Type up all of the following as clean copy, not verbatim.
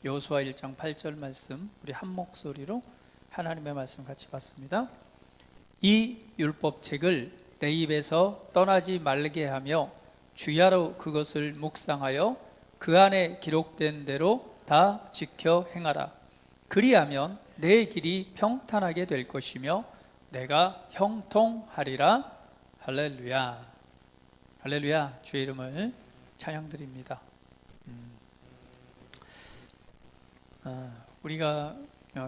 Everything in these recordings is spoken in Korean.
여호수아 1장 8절 말씀 우리 한 목소리로 하나님의 말씀 같이 봤습니다. 이 율법책을 내 입에서 떠나지 말게 하며 주야로 그것을 묵상하여 그 안에 기록된 대로 다 지켜 행하라. 그리하면 내 길이 평탄하게 될 것이며 내가 형통하리라. 할렐루야. 할렐루야. 주의 이름을 찬양드립니다. 우리가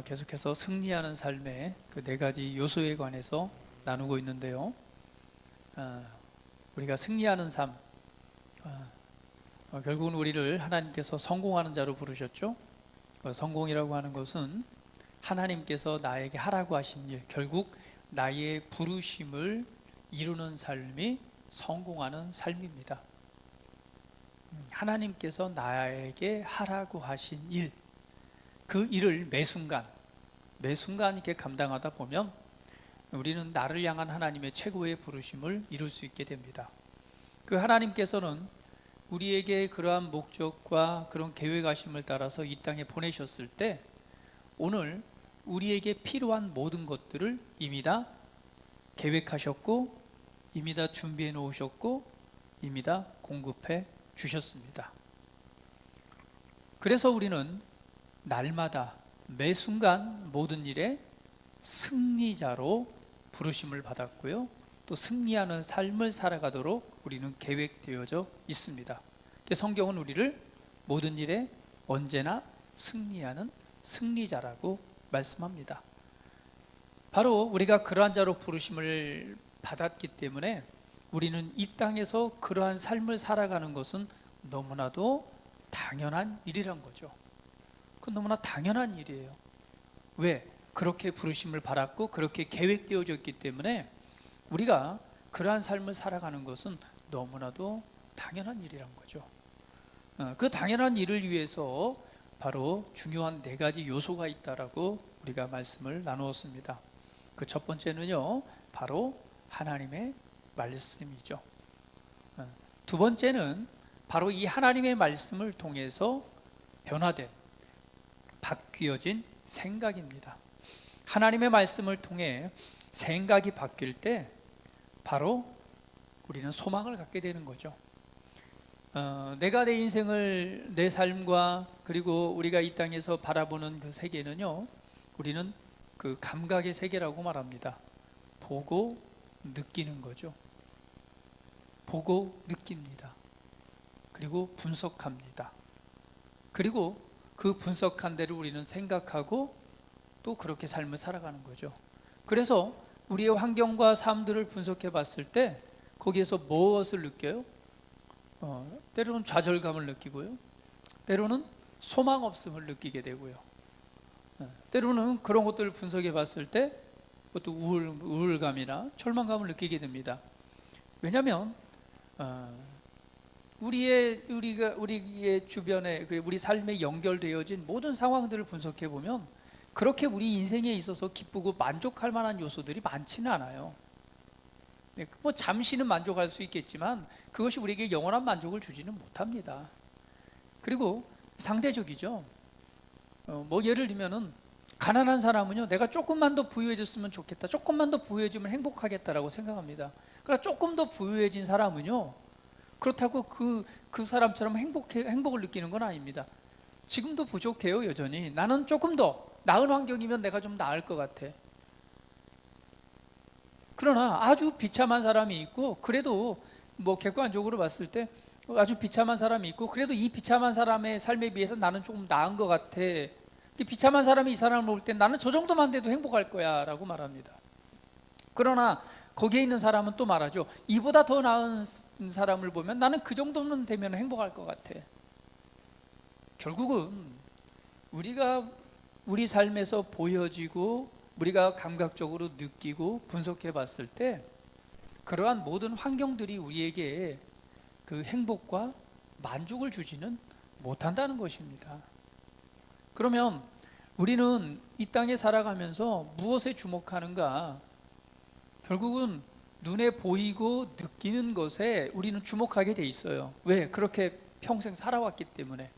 계속해서 승리하는 삶의 그 네 가지 요소에 관해서 나누고 있는데요. 우리가 승리하는 삶, 결국은 우리를 하나님께서 성공하는 자로 부르셨죠. 성공이라고 하는 것은 하나님께서 나에게 하라고 하신 일, 결국 나의 부르심을 이루는 삶이 성공하는 삶입니다. 하나님께서 나에게 하라고 하신 일, 그 일을 매 순간 이렇게 감당하다 보면 우리는 나를 향한 하나님의 최고의 부르심을 이룰 수 있게 됩니다. 그 하나님께서는 우리에게 그러한 목적과 그런 계획하심을 따라서 이 땅에 보내셨을 때 오늘 우리에게 필요한 모든 것들을 이미 다 계획하셨고 이미 다 준비해 놓으셨고 이미 다 공급해 주셨습니다. 그래서 우리는 날마다 매 순간 모든 일에 승리자로 부르심을 받았고요. 또 승리하는 삶을 살아가도록 우리는 계획되어져 있습니다. 성경은 우리를 모든 일에 언제나 승리하는 승리자라고 말씀합니다. 바로 우리가 그러한 자로 부르심을 받았기 때문에 우리는 이 땅에서 그러한 삶을 살아가는 것은 너무나도 당연한 일이란 거죠. 그건 너무나 당연한 일이에요. 왜? 그렇게 부르심을 받았고 그렇게 계획되어졌기 때문에 우리가 그러한 삶을 살아가는 것은 너무나도 당연한 일이란 거죠. 그 당연한 일을 위해서 바로 중요한 네 가지 요소가 있다라고 우리가 말씀을 나누었습니다. 그 첫 번째는요, 바로 하나님의 말씀이죠. 두 번째는 바로 이 하나님의 말씀을 통해서 변화된, 바뀌어진 생각입니다. 하나님의 말씀을 통해 생각이 바뀔 때 바로 우리는 소망을 갖게 되는 거죠. 내가 내 인생을, 내 삶과 그리고 우리가 이 땅에서 바라보는 그 세계는요, 우리는 그 감각의 세계라고 말합니다. 보고 느끼는 거죠. 보고 느낍니다. 그리고 분석합니다. 그리고 그 분석한 대로 우리는 생각하고 또 그렇게 삶을 살아가는 거죠. 그래서 우리의 환경과 삶들을 분석해 봤을 때 거기에서 무엇을 느껴요? 때로는 좌절감을 느끼고요. 때로는 소망 없음을 느끼게 되고요. 때로는 그런 것들을 분석해 봤을 때 또 우울감이나 절망감을 느끼게 됩니다. 왜냐하면 우리의 주변에 우리 삶에 연결되어진 모든 상황들을 분석해 보면 그렇게 우리 인생에 있어서 기쁘고 만족할 만한 요소들이 많지는 않아요. 뭐 잠시는 만족할 수 있겠지만 그것이 우리에게 영원한 만족을 주지는 못합니다. 그리고 상대적이죠. 뭐 예를 들면은 가난한 사람은요, 내가 조금만 더 부유해졌으면 좋겠다, 조금만 더 부유해지면 행복하겠다라고 생각합니다. 그러나 조금 더 부유해진 사람은요, 그렇다고 그 사람처럼 행복을 느끼는 건 아닙니다. 지금도 부족해요, 여전히. 나는 조금 더 나은 환경이면 내가 좀 나을 것 같아. 그러나 아주 비참한 사람이 있고, 그래도 뭐 객관적으로 봤을 때 아주 비참한 사람이 있고, 그래도 이 비참한 사람의 삶에 비해서 나는 조금 나은 것 같아. 비참한 사람이 이 사람을 볼 때 나는 저 정도만 돼도 행복할 거야 라고 말합니다. 그러나 거기에 있는 사람은 또 말하죠. 이보다 더 나은 사람을 보면 나는 그 정도면 되면 행복할 것 같아. 결국은 우리가 우리 삶에서 보여지고 우리가 감각적으로 느끼고 분석해 봤을 때 그러한 모든 환경들이 우리에게 그 행복과 만족을 주지는 못한다는 것입니다. 그러면 우리는 이 땅에 살아가면서 무엇에 주목하는가? 결국은 눈에 보이고 느끼는 것에 우리는 주목하게 돼 있어요. 왜? 그렇게 평생 살아왔기 때문에.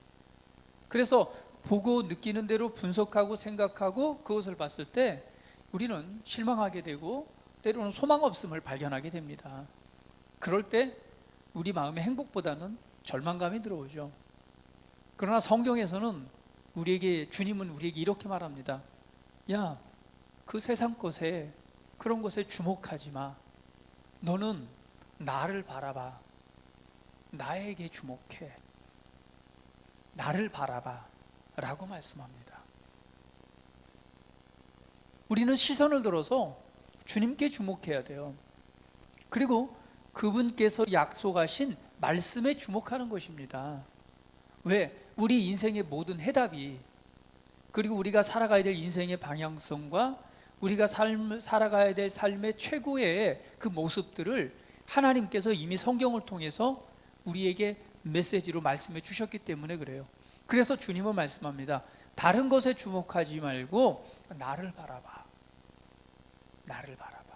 그래서 보고 느끼는 대로 분석하고 생각하고 그것을 봤을 때 우리는 실망하게 되고 때로는 소망 없음을 발견하게 됩니다. 그럴 때 우리 마음에 행복보다는 절망감이 들어오죠. 그러나 성경에서는 주님은 우리에게 이렇게 말합니다. 야, 그 세상 것에, 그런 것에 주목하지 마. 너는 나를 바라봐. 나에게 주목해. 나를 바라봐. 라고 말씀합니다. 우리는 시선을 들어서 주님께 주목해야 돼요. 그리고 그분께서 약속하신 말씀에 주목하는 것입니다. 왜? 우리 인생의 모든 해답이, 그리고 우리가 살아가야 될 인생의 방향성과 우리가 살아가야 될 삶의 최고의 그 모습들을 하나님께서 이미 성경을 통해서 우리에게 메시지로 말씀해 주셨기 때문에 그래요. 그래서 주님은 말씀합니다. 다른 것에 주목하지 말고 나를 바라봐. 나를 바라봐.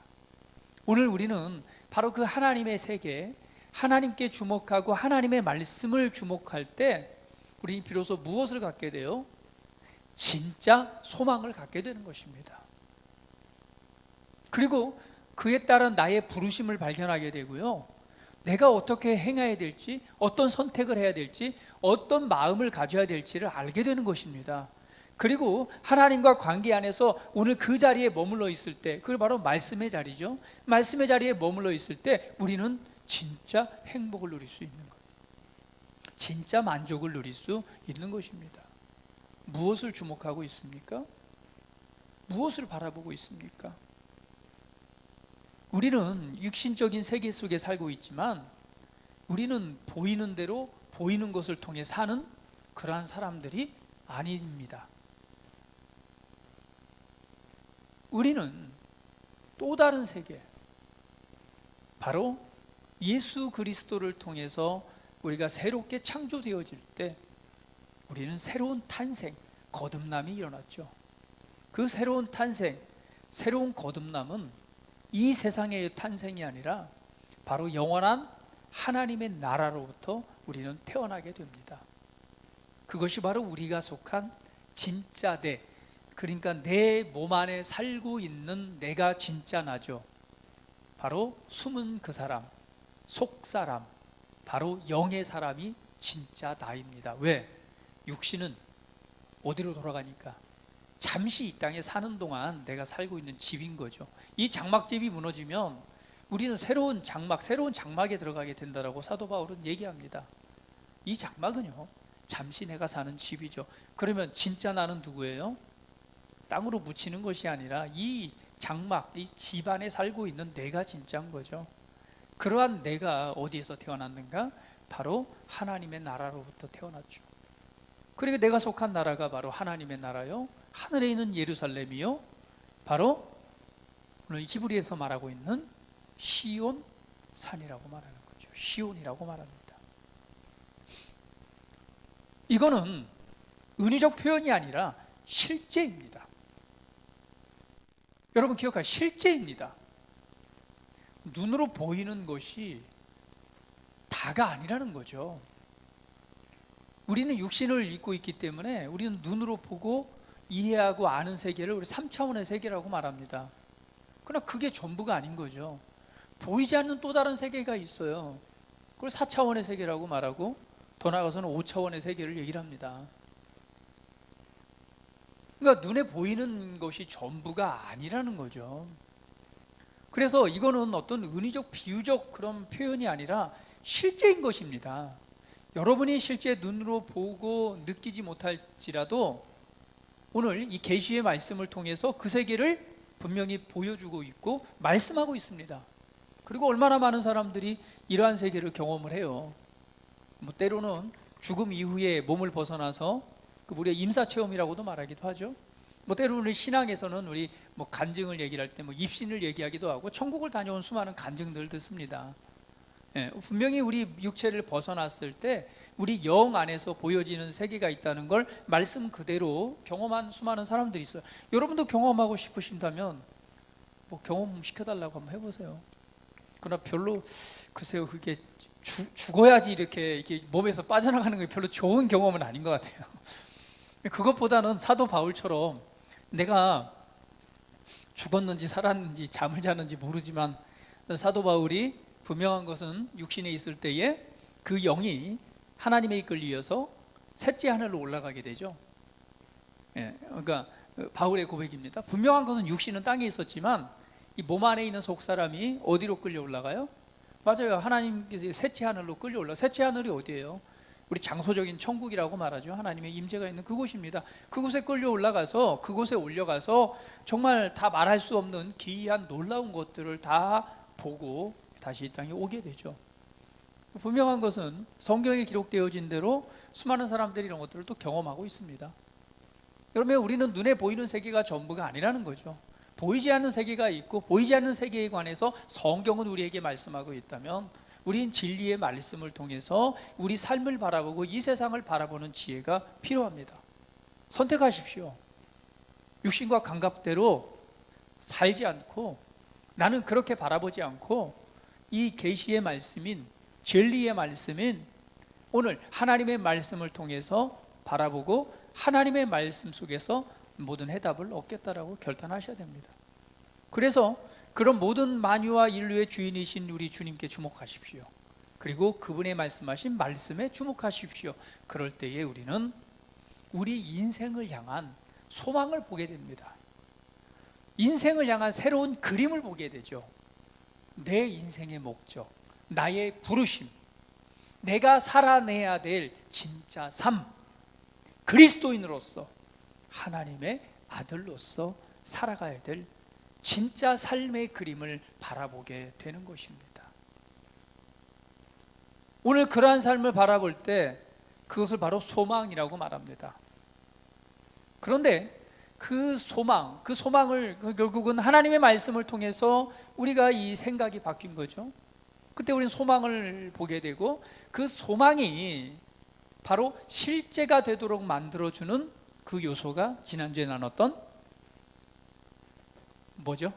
오늘 우리는 바로 그 하나님의 세계, 하나님께 주목하고 하나님의 말씀을 주목할 때 우리 비로소 무엇을 갖게 돼요? 진짜 소망을 갖게 되는 것입니다. 그리고 그에 따른 나의 부르심을 발견하게 되고요. 내가 어떻게 행해야 될지, 어떤 선택을 해야 될지, 어떤 마음을 가져야 될지를 알게 되는 것입니다. 그리고 하나님과 관계 안에서 오늘 그 자리에 머물러 있을 때, 그게 바로 말씀의 자리죠. 말씀의 자리에 머물러 있을 때 우리는 진짜 행복을 누릴 수 있는 거예요. 진짜 만족을 누릴 수 있는 것입니다. 무엇을 주목하고 있습니까? 무엇을 바라보고 있습니까? 우리는 육신적인 세계 속에 살고 있지만 우리는 보이는 대로 보이는 것을 통해 사는 그러한 사람들이 아닙니다. 우리는 또 다른 세계, 바로 예수 그리스도를 통해서 우리가 새롭게 창조되어질 때 우리는 새로운 탄생, 거듭남이 일어났죠. 그 새로운 탄생, 새로운 거듭남은 이 세상의 탄생이 아니라 바로 영원한 하나님의 나라로부터 우리는 태어나게 됩니다. 그것이 바로 우리가 속한 진짜 내, 그러니까 내 몸 안에 살고 있는 내가 진짜 나죠. 바로 숨은 그 사람, 속 사람, 바로 영의 사람이 진짜 나입니다. 왜? 육신은 어디로 돌아가니까? 잠시 이 땅에 사는 동안 내가 살고 있는 집인 거죠. 이 장막집이 무너지면 우리는 새로운 장막에 들어가게 된다라고 사도 바울은 얘기합니다. 이 장막은요, 잠시 내가 사는 집이죠. 그러면 진짜 나는 누구예요? 땅으로 묻히는 것이 아니라 이 장막, 이 집 안에 살고 있는 내가 진짜인 거죠. 그러한 내가 어디에서 태어났는가? 바로 하나님의 나라로부터 태어났죠. 그리고 내가 속한 나라가 바로 하나님의 나라요, 하늘에 있는 예루살렘이요, 바로 오늘 히브리에서 말하고 있는 시온 산이라고 말하는 거죠. 시온이라고 말합니다. 이거는 은유적 표현이 아니라 실제입니다. 여러분 기억하세요. 실제입니다. 눈으로 보이는 것이 다가 아니라는 거죠. 우리는 육신을 입고 있기 때문에 우리는 눈으로 보고 이해하고 아는 세계를 우리 3차원의 세계라고 말합니다. 그러나 그게 전부가 아닌 거죠. 보이지 않는 또 다른 세계가 있어요. 그걸 4차원의 세계라고 말하고 더 나아가서는 5차원의 세계를 얘기를 합니다. 그러니까 눈에 보이는 것이 전부가 아니라는 거죠. 그래서 이거는 어떤 은유적 비유적 그런 표현이 아니라 실제인 것입니다. 여러분이 실제 눈으로 보고 느끼지 못할지라도 오늘 이 계시의 말씀을 통해서 그 세계를 분명히 보여주고 있고 말씀하고 있습니다. 그리고 얼마나 많은 사람들이 이러한 세계를 경험을 해요. 때로는 죽음 이후에 몸을 벗어나서 우리가 임사체험이라고도 말하기도 하죠. 때로는 우리 신앙에서는 우리 간증을 얘기를 할 때 입신을 얘기하기도 하고 천국을 다녀온 수많은 간증들을 듣습니다. 분명히 우리 육체를 벗어났을 때 우리 영 안에서 보여지는 세계가 있다는 걸 말씀 그대로 경험한 수많은 사람들이 있어요. 여러분도 경험하고 싶으신다면 경험 시켜달라고 한번 해보세요. 그러나 별로 글쎄요, 그게 죽어야지 이렇게 몸에서 빠져나가는 게 별로 좋은 경험은 아닌 것 같아요. 그것보다는 사도 바울처럼 내가 죽었는지 살았는지 잠을 자는지 모르지만 사도 바울이 분명한 것은 육신에 있을 때에 그 영이 하나님에 이끌리어서 셋째 하늘로 올라가게 되죠. 그러니까 바울의 고백입니다. 분명한 것은 육신은 땅에 있었지만 이 몸 안에 있는 속사람이 어디로 끌려 올라가요? 맞아요. 하나님께서 셋째 하늘로 끌려 올라. 셋째 하늘이 어디예요? 우리 장소적인 천국이라고 말하죠. 하나님의 임재가 있는 그곳입니다. 그곳에 끌려 올라가서 그곳에 올려가서 정말 다 말할 수 없는 기이한 놀라운 것들을 다 보고 다시 이 땅에 오게 되죠. 분명한 것은 성경에 기록되어진 대로 수많은 사람들이 이런 것들을 또 경험하고 있습니다. 그러면 우리는 눈에 보이는 세계가 전부가 아니라는 거죠. 보이지 않는 세계가 있고 보이지 않는 세계에 관해서 성경은 우리에게 말씀하고 있다면 우린 진리의 말씀을 통해서 우리 삶을 바라보고 이 세상을 바라보는 지혜가 필요합니다. 선택하십시오. 육신과 감각대로 살지 않고 나는 그렇게 바라보지 않고 이 계시의 말씀인 진리의 말씀인 오늘 하나님의 말씀을 통해서 바라보고 하나님의 말씀 속에서 모든 해답을 얻겠다라고 결단하셔야 됩니다. 그래서 그런 모든 만유와 인류의 주인이신 우리 주님께 주목하십시오. 그리고 그분의 말씀하신 말씀에 주목하십시오. 그럴 때에 우리는 우리 인생을 향한 소망을 보게 됩니다. 인생을 향한 새로운 그림을 보게 되죠. 내 인생의 목적, 나의 부르심, 내가 살아내야 될 진짜 삶, 그리스도인으로서 하나님의 아들로서 살아가야 될 진짜 삶의 그림을 바라보게 되는 것입니다. 오늘 그러한 삶을 바라볼 때 그것을 바로 소망이라고 말합니다. 그런데 그 소망을 결국은 하나님의 말씀을 통해서 우리가 이 생각이 바뀐 거죠. 그때 우리는 소망을 보게 되고 그 소망이 바로 실제가 되도록 만들어주는 그 요소가 지난주에 나눴던 뭐죠?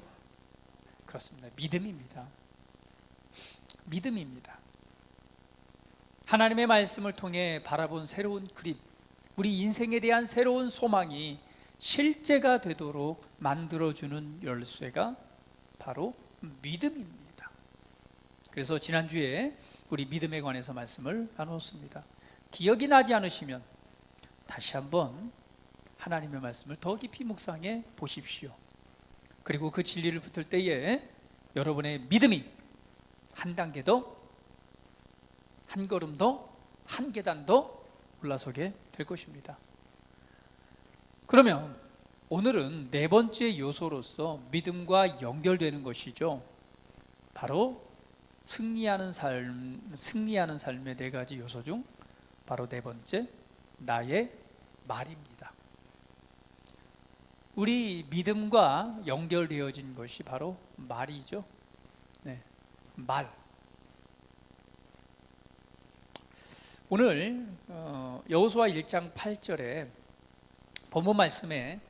그렇습니다. 믿음입니다. 믿음입니다. 하나님의 말씀을 통해 바라본 새로운 그림, 우리 인생에 대한 새로운 소망이 실제가 되도록 만들어주는 열쇠가 바로 믿음입니다. 그래서 지난주에 우리 믿음에 관해서 말씀을 나눴습니다. 기억이 나지 않으시면 다시 한번 하나님의 말씀을 더 깊이 묵상해 보십시오. 그리고 그 진리를 붙을 때에 여러분의 믿음이 한 단계 더, 한 걸음 더, 한 계단 더 올라서게 될 것입니다. 그러면 오늘은 네 번째 요소로서 믿음과 연결되는 것이죠. 바로 승리하는 삶의 네 가지 요소 중 바로 네 번째, 나의 말입니다. 우리 믿음과 연결되어진 것이 바로 말이죠. 말. 오늘 여호수아 1장 8절에 본문 말씀에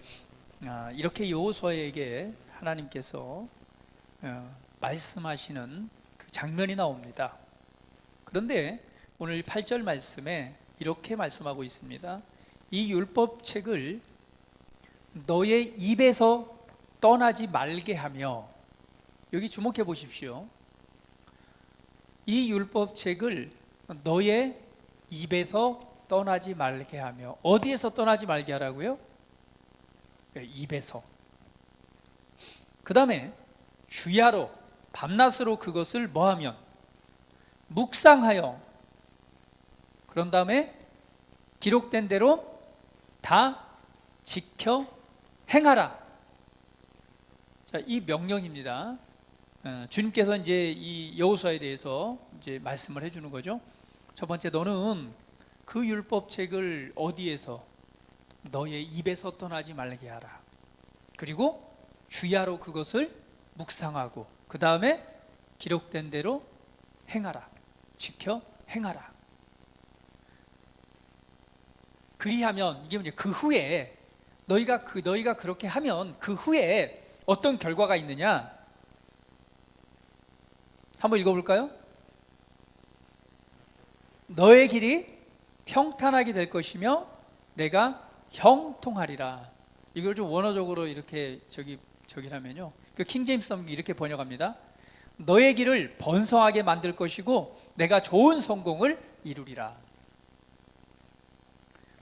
이렇게 여호수아에게 하나님께서 말씀하시는 그 장면이 나옵니다. 그런데 오늘 8절 말씀에 이렇게 말씀하고 있습니다. 이 율법책을 너의 입에서 떠나지 말게 하며, 여기 주목해 보십시오. 이 율법책을 너의 입에서 떠나지 말게 하며, 어디에서 떠나지 말게 하라고요? 입에서. 그 다음에 주야로, 밤낮으로 그것을 뭐하면? 묵상하여. 그런 다음에 기록된 대로 다 지켜 행하라. 자, 이 명령입니다. 주님께서 이제 이 여호수아에 대해서 이제 말씀을 해주는 거죠. 첫 번째, 너는 그 율법책을 어디에서? 너의 입에서 떠나지 말게 하라. 그리고 주야로 그것을 묵상하고, 그 다음에 기록된 대로 행하라. 지켜 행하라. 그리하면, 이게 이제 그 후에 너희가 그렇게 하면 그 후에 어떤 결과가 있느냐? 한번 읽어볼까요? 너의 길이 평탄하게 될 것이며 내가 형통하리라. 이걸 좀 원어적으로 이렇게 저기라면요. 그 킹제임스 성경이 이렇게 번역합니다. 너의 길을 번성하게 만들 것이고 내가 좋은 성공을 이루리라.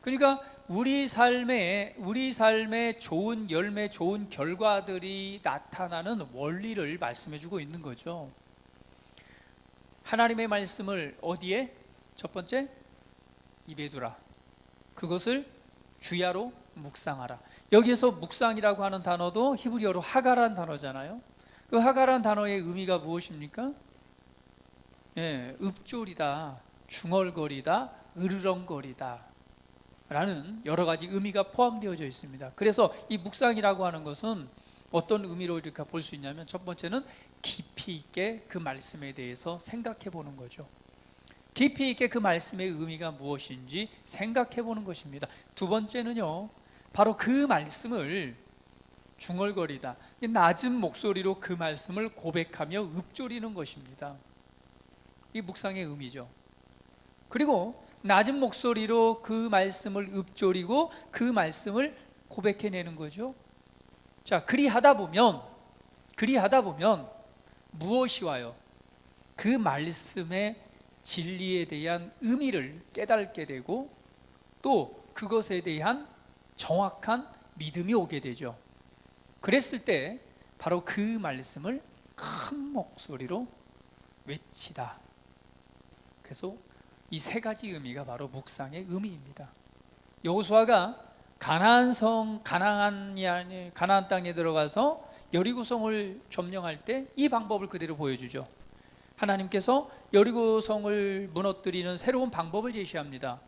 그러니까 우리 삶에 좋은 열매, 좋은 결과들이 나타나는 원리를 말씀해 주고 있는 거죠. 하나님의 말씀을 어디에? 첫 번째, 입에 두라. 그것을 주야로 묵상하라. 여기에서 묵상이라고 하는 단어도 히브리어로 하가라는 단어잖아요. 그 하가라는 단어의 의미가 무엇입니까? 읊조리다, 중얼거리다, 으르렁거리다 라는 여러 가지 의미가 포함되어져 있습니다. 그래서 이 묵상이라고 하는 것은 어떤 의미로 이렇게 볼 수 있냐면, 첫 번째는 깊이 있게 그 말씀에 대해서 생각해 보는 거죠. 깊이 있게 그 말씀의 의미가 무엇인지 생각해 보는 것입니다. 두 번째는요, 바로 그 말씀을 중얼거리다, 낮은 목소리로 그 말씀을 고백하며 읊조리는 것입니다. 이 묵상의 의미죠. 그리고 낮은 목소리로 그 말씀을 읊조리고 그 말씀을 고백해내는 거죠. 자, 그리하다 보면 무엇이 와요? 그 말씀의 진리에 대한 의미를 깨닫게 되고 또 그것에 대한 정확한 믿음이 오게 되죠. 그랬을 때 바로 그 말씀을 큰 목소리로 외치다. 그래서 이 세 가지 의미가 바로 묵상의 의미입니다. 여호수아가 가나안 땅에 들어가서 여리고성을 점령할 때 이 방법을 그대로 보여주죠. 하나님께서 여리고성을 무너뜨리는 새로운 방법을 제시합니다.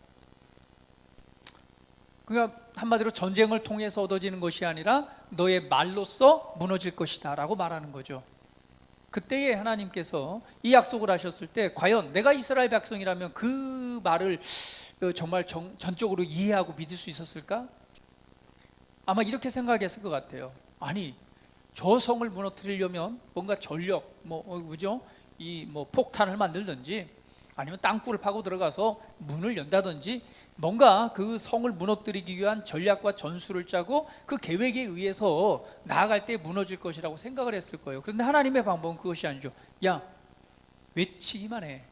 그러니까 한마디로 전쟁을 통해서 얻어지는 것이 아니라 너의 말로써 무너질 것이다 라고 말하는 거죠. 그때에 하나님께서 이 약속을 하셨을 때 과연 내가 이스라엘 백성이라면 그 말을 정말 전적으로 이해하고 믿을 수 있었을까? 아마 이렇게 생각했을 것 같아요. 아니, 저 성을 무너뜨리려면 뭔가 전력, 폭탄을 만들든지 아니면 땅굴을 파고 들어가서 문을 연다든지 뭔가 그 성을 무너뜨리기 위한 전략과 전술을 짜고 그 계획에 의해서 나아갈 때 무너질 것이라고 생각을 했을 거예요. 그런데 하나님의 방법은 그것이 아니죠. 야, 외치기만 해.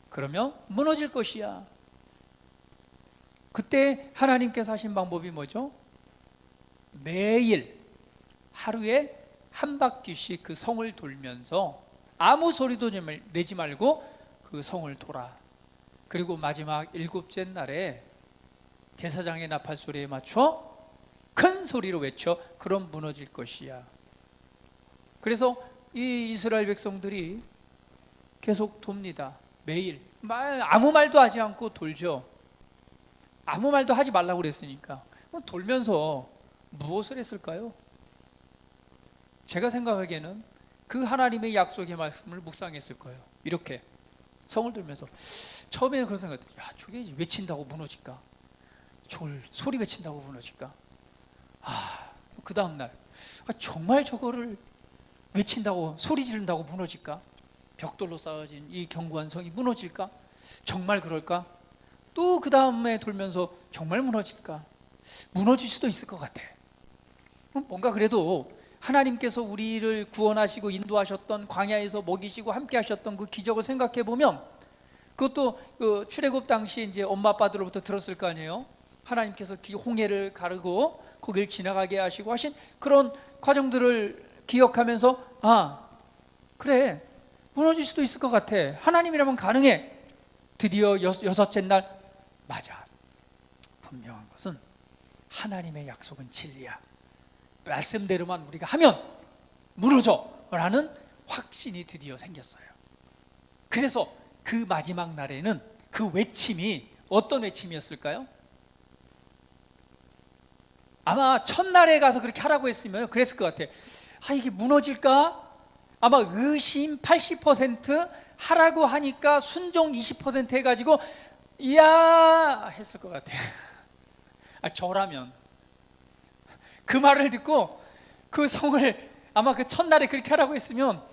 그러면 무너질 것이야. 그때 하나님께서 하신 방법이 뭐죠? 매일 하루에 한 바퀴씩 그 성을 돌면서 아무 소리도 내지 말고 그 성을 돌아. 그리고 마지막 7째 날에 제사장의 나팔 소리에 맞춰 큰 소리로 외쳐. 그럼 무너질 것이야. 그래서 이 이스라엘 백성들이 계속 돕니다. 매일 아무 말도 하지 않고 돌죠. 아무 말도 하지 말라고 그랬으니까 돌면서 무엇을 했을까요? 제가 생각하기에는 그 하나님의 약속의 말씀을 묵상했을 거예요. 이렇게 성을 돌면서 처음에는 그런 생각했어요. 야, 저게 외친다고 무너질까? 저걸 소리 외친다고 무너질까? 그 다음날 정말 저거를 외친다고 소리 지른다고 무너질까? 벽돌로 쌓아진 이 견고한 성이 무너질까? 정말 그럴까? 또 그 다음에 돌면서 정말 무너질까? 무너질 수도 있을 것 같아. 뭔가 그래도 하나님께서 우리를 구원하시고 인도하셨던, 광야에서 먹이시고 함께 하셨던 그 기적을 생각해 보면, 그것도 그 출애굽 당시 이제 엄마 아빠들로부터 들었을 거 아니에요. 하나님께서 홍해를 가르고 거길 지나가게 하시고 하신 그런 과정들을 기억하면서 그래, 무너질 수도 있을 것 같아. 하나님이라면 가능해. 드디어 여섯째 날, 맞아, 분명한 것은 하나님의 약속은 진리야. 말씀대로만 우리가 하면 무너져 라는 확신이 드디어 생겼어요. 그래서 그 마지막 날에는 그 외침이 어떤 외침이었을까요? 아마 첫날에 가서 그렇게 하라고 했으면 그랬을 것 같아. 이게 무너질까? 아마 의심 80%, 하라고 하니까 순종 20% 해가지고 이야 했을 것 같아. 저라면 그 말을 듣고 그 성을 아마 그 첫날에 그렇게 하라고 했으면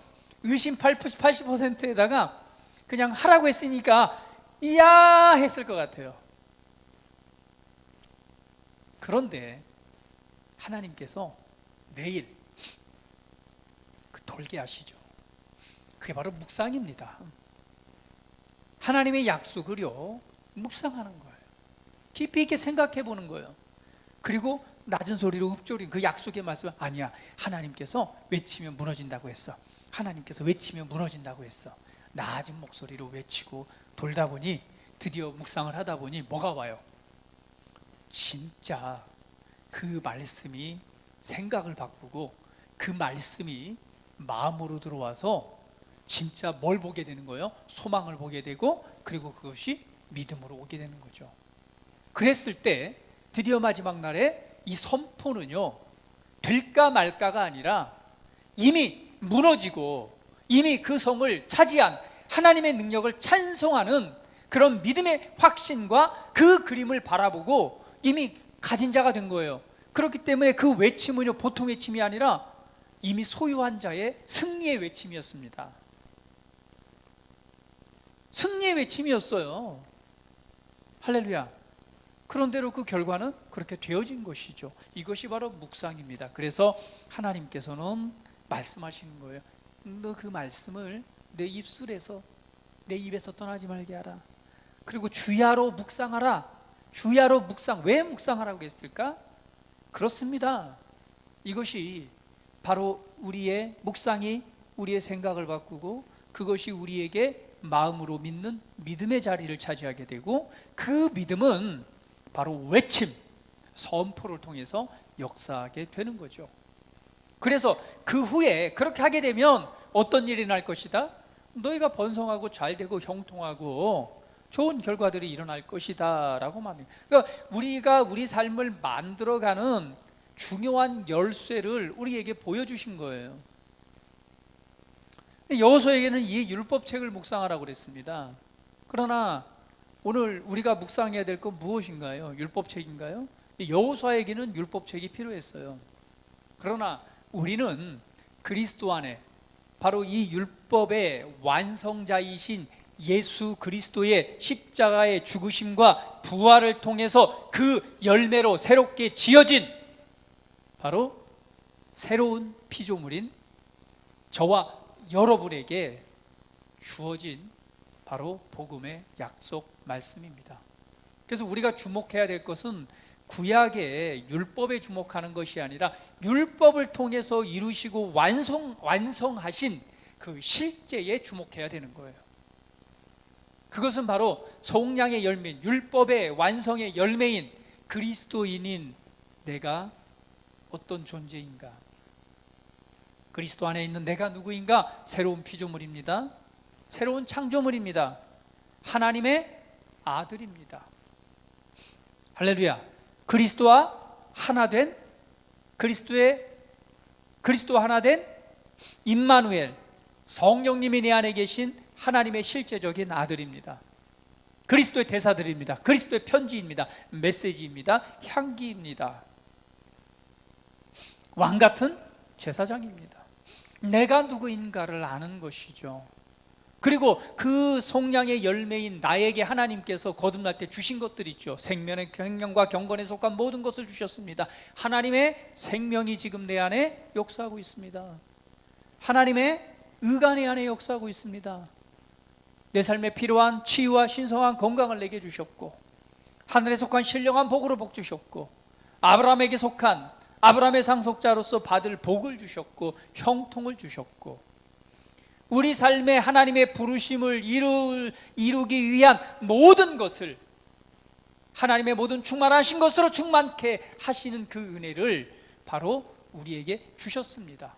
의심 80%에다가 그냥 하라고 했으니까 이야 했을 것 같아요. 그런데 하나님께서 매일 돌게 하시죠. 그게 바로 묵상입니다. 하나님의 약속을요, 묵상하는 거예요. 깊이 있게 생각해 보는 거예요. 그리고 낮은 소리로 읊조린 그 약속의 말씀, 아니야, 하나님께서 외치면 무너진다고 했어. 하나님께서 외치면 무너진다고 했어. 낮은 목소리로 외치고 돌다 보니, 드디어 묵상을 하다 보니 뭐가 와요? 진짜 그 말씀이 생각을 바꾸고 그 말씀이 마음으로 들어와서 진짜 뭘 보게 되는 거예요? 소망을 보게 되고, 그리고 그것이 믿음으로 오게 되는 거죠. 그랬을 때 드디어 마지막 날에 이 선포는요, 될까 말까가 아니라 이미 무너지고 이미 그 성을 차지한 하나님의 능력을 찬송하는 그런 믿음의 확신과 그 그림을 바라보고 이미 가진 자가 된 거예요. 그렇기 때문에 그 외침은요, 보통 외침이 아니라 이미 소유한 자의 승리의 외침이었습니다. 승리의 외침이었어요. 할렐루야. 그런대로 그 결과는 그렇게 되어진 것이죠. 이것이 바로 묵상입니다. 그래서 하나님께서는 말씀하시는 거예요. 너 그 말씀을 내 입술에서, 내 입에서 떠나지 말게 하라. 그리고 주야로 묵상하라. 주야로 묵상. 왜 묵상하라고 했을까? 그렇습니다. 이것이 바로 우리의 묵상이 우리의 생각을 바꾸고, 그것이 우리에게 마음으로 믿는 믿음의 자리를 차지하게 되고, 그 믿음은 바로 외침, 선포를 통해서 역사하게 되는 거죠. 그래서 그 후에 그렇게 하게 되면 어떤 일이 날 것이다? 너희가 번성하고 잘되고 형통하고 좋은 결과들이 일어날 것이다 라고 말해요. 그러니까 우리가 우리 삶을 만들어가는 중요한 열쇠를 우리에게 보여주신 거예요. 여호수아에게는 이 율법책을 묵상하라고 그랬습니다. 그러나 오늘 우리가 묵상해야 될 건 무엇인가요? 율법책인가요? 여호수아에게는 율법책이 필요했어요. 그러나 우리는 그리스도 안에 바로 이 율법의 완성자이신 예수 그리스도의 십자가의 죽으심과 부활을 통해서 그 열매로 새롭게 지어진 바로 새로운 피조물인 저와 여러분에게 주어진 바로 복음의 약속 말씀입니다. 그래서 우리가 주목해야 될 것은 구약의 율법에 주목하는 것이 아니라 율법을 통해서 이루시고 완성하신 그 실제에 주목해야 되는 거예요. 그것은 바로 성량의 열매인, 율법의 완성의 열매인 그리스도인인 내가 어떤 존재인가, 그리스도 안에 있는 내가 누구인가? 새로운 피조물입니다. 새로운 창조물입니다. 하나님의 아들입니다. 할렐루야. 그리스도와 하나 된, 그리스도와 하나 된 임마누엘, 성령님이 내 안에 계신 하나님의 실제적인 아들입니다. 그리스도의 대사들입니다. 그리스도의 편지입니다. 메시지입니다. 향기입니다. 왕 같은 제사장입니다. 내가 누구인가를 아는 것이죠. 그리고 그 속량의 열매인 나에게 하나님께서 거듭날 때 주신 것들 있죠. 생명의 생명과 경건에 속한 모든 것을 주셨습니다. 하나님의 생명이 지금 내 안에 역사하고 있습니다. 하나님의 의가 내 안에 역사하고 있습니다. 내 삶에 필요한 치유와 신성한 건강을 내게 주셨고, 하늘에 속한 신령한 복으로 복 주셨고, 아브라함에게 속한 아브라함의 상속자로서 받을 복을 주셨고, 형통을 주셨고, 우리 삶에 하나님의 부르심을 이루기 위한 모든 것을, 하나님의 모든 충만하신 것으로 충만케 하시는 그 은혜를 바로 우리에게 주셨습니다.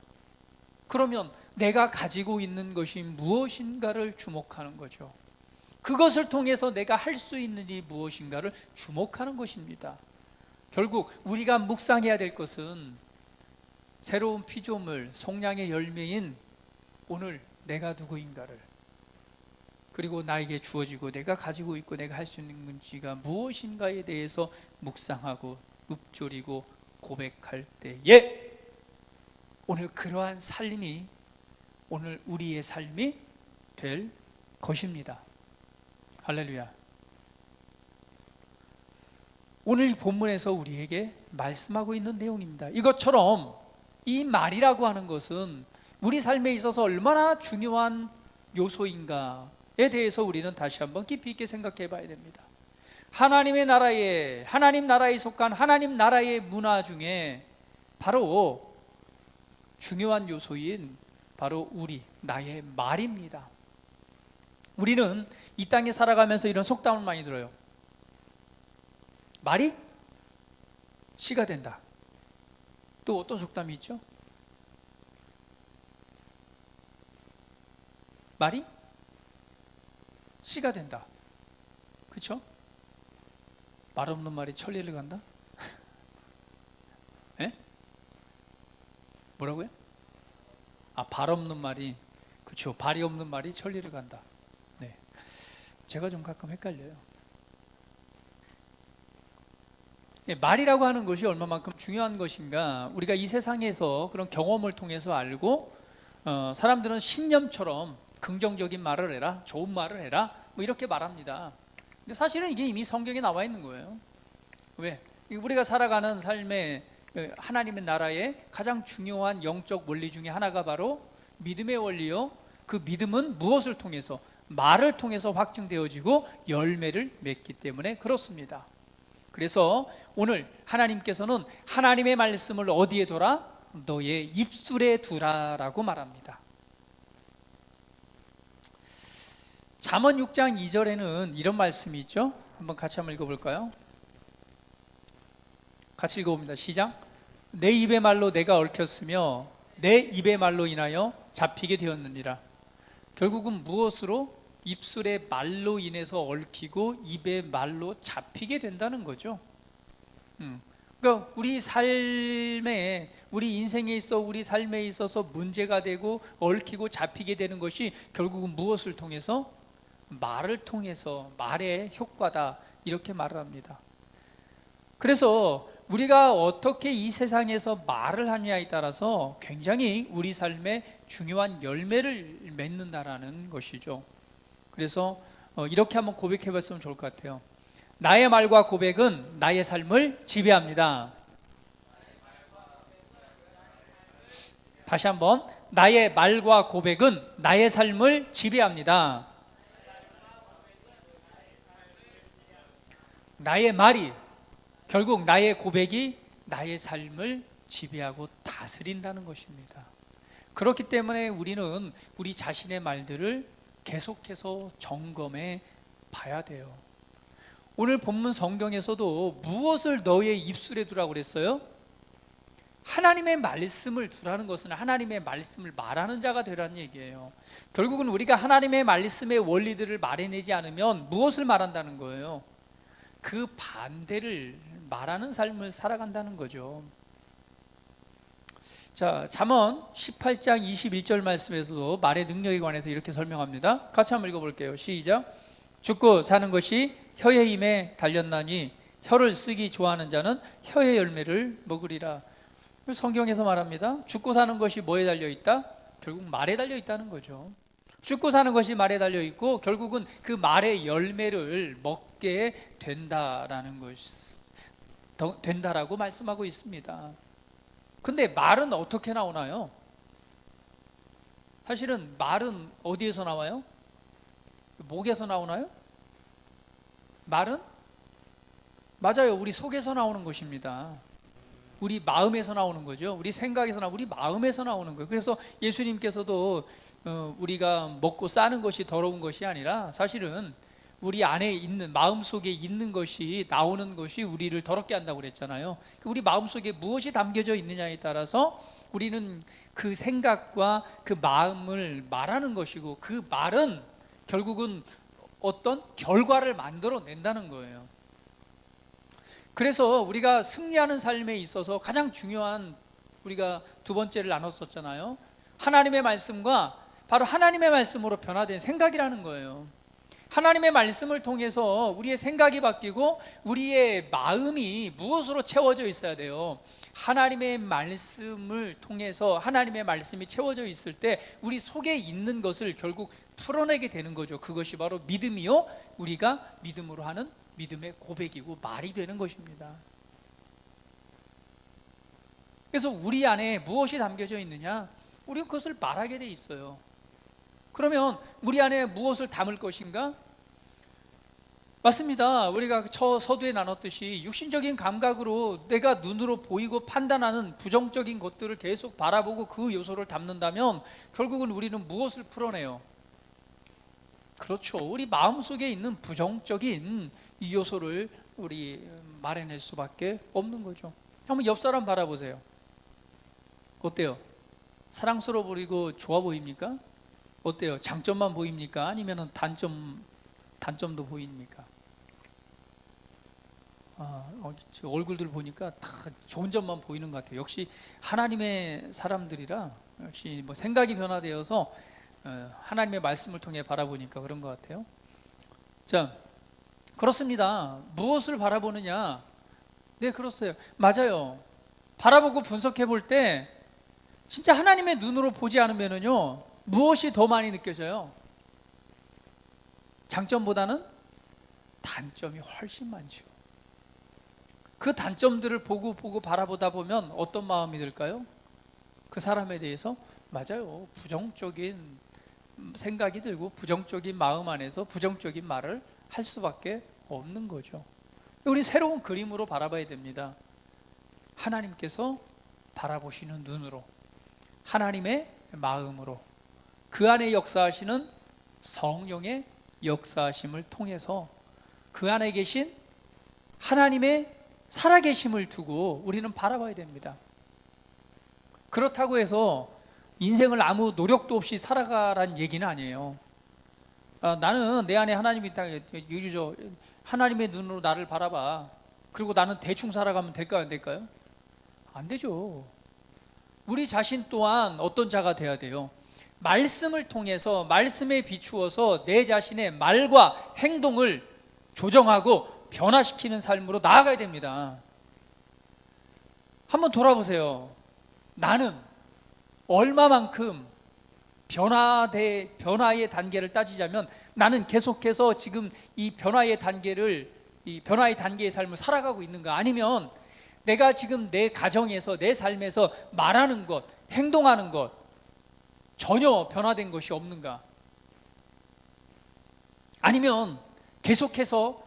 그러면 내가 가지고 있는 것이 무엇인가를 주목하는 거죠. 그것을 통해서 내가 할 수 있는 일이 무엇인가를 주목하는 것입니다. 결국 우리가 묵상해야 될 것은 새로운 피조물, 속량의 열매인 오늘 내가 누구인가를, 그리고 나에게 주어지고 내가 가지고 있고 내가 할 수 있는 건지가 무엇인가에 대해서 묵상하고 읊조리고 고백할 때에 오늘 그러한 삶이 오늘 우리의 삶이 될 것입니다. 할렐루야. 오늘 본문에서 우리에게 말씀하고 있는 내용입니다. 이것처럼 이 말이라고 하는 것은 우리 삶에 있어서 얼마나 중요한 요소인가에 대해서 우리는 다시 한번 깊이 있게 생각해 봐야 됩니다. 하나님 나라에 속한 하나님 나라의 문화 중에 바로 중요한 요소인 바로 나의 말입니다. 우리는 이 땅에 살아가면서 이런 속담을 많이 들어요. 말이 씨가 된다. 또 어떤 속담이 있죠? 말이 씨가 된다. 그렇죠? 말 없는 말이 천리를 간다? 예? 뭐라고요? 발 없는 말이, 그렇죠, 발이 없는 말이 천리를 간다. 네, 제가 좀 가끔 헷갈려요. 말이라고 하는 것이 얼마만큼 중요한 것인가, 우리가 이 세상에서 그런 경험을 통해서 알고 사람들은 신념처럼 긍정적인 말을 해라, 좋은 말을 해라, 뭐 이렇게 말합니다. 근데 사실은 이게 이미 성경에 나와 있는 거예요. 왜? 우리가 살아가는 삶의 하나님의 나라의 가장 중요한 영적 원리 중에 하나가 바로 믿음의 원리요. 그 믿음은 무엇을 통해서? 말을 통해서 확증되어지고 열매를 맺기 때문에 그렇습니다. 그래서 오늘 하나님께서는 하나님의 말씀을 어디에 둬라? 너의 입술에 두라라고 말합니다. 잠언 6장 2절에는 이런 말씀이 있죠. 한번 같이 한번 읽어볼까요? 같이 읽어봅니다. 시작. 내 입의 말로 내가 얽혔으며 내 입의 말로 인하여 잡히게 되었느니라. 결국은 무엇으로? 입술의 말로 인해서 얽히고 입의 말로 잡히게 된다는 거죠. 그러니까 우리 인생에 있어, 우리 삶에 있어서 문제가 되고 얽히고 잡히게 되는 것이 결국은 무엇을 통해서? 말을 통해서, 말의 효과다, 이렇게 말을 합니다. 그래서 우리가 어떻게 이 세상에서 말을 하느냐에 따라서 굉장히 우리 삶에 중요한 열매를 맺는다라는 것이죠. 그래서 이렇게 한번 고백해 봤으면 좋을 것 같아요. 나의 말과 고백은 나의 삶을 지배합니다. 다시 한번, 나의 말과 고백은 나의 삶을 지배합니다. 나의 말이, 결국 나의 고백이 나의 삶을 지배하고 다스린다는 것입니다. 그렇기 때문에 우리는 우리 자신의 말들을 계속해서 점검해 봐야 돼요. 오늘 본문 성경에서도 무엇을 너의 입술에 두라고 그랬어요? 하나님의 말씀을 두라는 것은 하나님의 말씀을 말하는 자가 되라는 얘기예요. 결국은 우리가 하나님의 말씀의 원리들을 말해내지 않으면 무엇을 말한다는 거예요? 그 반대를 말하는 삶을 살아간다는 거죠. 자, 잠언 18장 21절 말씀에서도 말의 능력에 관해서 이렇게 설명합니다. 같이 한번 읽어볼게요. 시작. 죽고 사는 것이 혀의 힘에 달렸나니 혀를 쓰기 좋아하는 자는 혀의 열매를 먹으리라. 성경에서 말합니다. 죽고 사는 것이 뭐에 달려있다? 결국 말에 달려있다는 거죠. 죽고 사는 것이 말에 달려있고 결국은 그 말의 열매를 먹게 된다라고 말씀하고 있습니다. 근데 말은 어떻게 나오나요? 사실은 말은 어디에서 나와요? 목에서 나오나요? 말은? 맞아요. 우리 속에서 나오는 것입니다. 우리 마음에서 나오는 거죠. 우리 생각에서 우리 마음에서 나오는 거예요. 그래서 예수님께서도 우리가 먹고 싸는 것이 더러운 것이 아니라 사실은 우리 안에 있는, 마음속에 있는 것이, 나오는 것이 우리를 더럽게 한다고 그랬잖아요. 우리 마음속에 무엇이 담겨져 있느냐에 따라서 우리는 그 생각과 그 마음을 말하는 것이고, 그 말은 결국은 어떤 결과를 만들어낸다는 거예요. 그래서 우리가 승리하는 삶에 있어서 가장 중요한, 우리가 두 번째를 나눴었잖아요. 하나님의 말씀과 바로 하나님의 말씀으로 변화된 생각이라는 거예요. 하나님의 말씀을 통해서 우리의 생각이 바뀌고 우리의 마음이 무엇으로 채워져 있어야 돼요? 하나님의 말씀을 통해서 하나님의 말씀이 채워져 있을 때 우리 속에 있는 것을 결국 풀어내게 되는 거죠. 그것이 바로 믿음이요, 우리가 믿음으로 하는 믿음의 고백이고 말이 되는 것입니다. 그래서 우리 안에 무엇이 담겨져 있느냐? 우리가 그것을 말하게 돼 있어요. 그러면 우리 안에 무엇을 담을 것인가? 맞습니다. 우리가 서두에 나눴듯이 육신적인 감각으로 내가 눈으로 보이고 판단하는 부정적인 것들을 계속 바라보고 그 요소를 담는다면 결국은 우리는 무엇을 풀어내요? 그렇죠. 우리 마음속에 있는 부정적인 이 요소를 우리 말해낼 수밖에 없는 거죠. 한번 옆 사람 바라보세요. 어때요? 사랑스러워 보이고 좋아 보입니까? 어때요? 장점만 보입니까? 아니면 단점도 보입니까? 얼굴들 보니까 다 좋은 점만 보이는 것 같아요. 역시 하나님의 사람들이라 역시 뭐 생각이 변화되어서 하나님의 말씀을 통해 바라보니까 그런 것 같아요. 자, 그렇습니다. 무엇을 바라보느냐? 네, 그렇어요. 맞아요. 바라보고 분석해 볼 때 진짜 하나님의 눈으로 보지 않으면은요, 무엇이 더 많이 느껴져요? 장점보다는 단점이 훨씬 많죠. 그 단점들을 보고 바라보다 보면 어떤 마음이 들까요? 그 사람에 대해서 맞아요. 부정적인 생각이 들고 부정적인 마음 안에서 부정적인 말을 할 수밖에 없는 거죠. 우리 새로운 그림으로 바라봐야 됩니다. 하나님께서 바라보시는 눈으로, 하나님의 마음으로, 그 안에 역사하시는 성령의 역사하심을 통해서 그 안에 계신 하나님의 살아계심을 두고 우리는 바라봐야 됩니다. 그렇다고 해서 인생을 아무 노력도 없이 살아가란 얘기는 아니에요. 나는 내 안에 하나님이 있다. 하나님의 눈으로 나를 바라봐. 그리고 나는 대충 살아가면 될까요? 안 될까요? 안 되죠. 우리 자신 또한 어떤 자가 돼야 돼요? 말씀을 통해서, 말씀에 비추어서 내 자신의 말과 행동을 조정하고 변화시키는 삶으로 나아가야 됩니다. 한번 돌아보세요. 나는 얼마만큼 변화의 단계를 따지자면 나는 계속해서 지금 이 변화의 단계의 삶을 살아가고 있는가? 아니면 내가 지금 내 가정에서, 내 삶에서 말하는 것, 행동하는 것 전혀 변화된 것이 없는가? 아니면 계속해서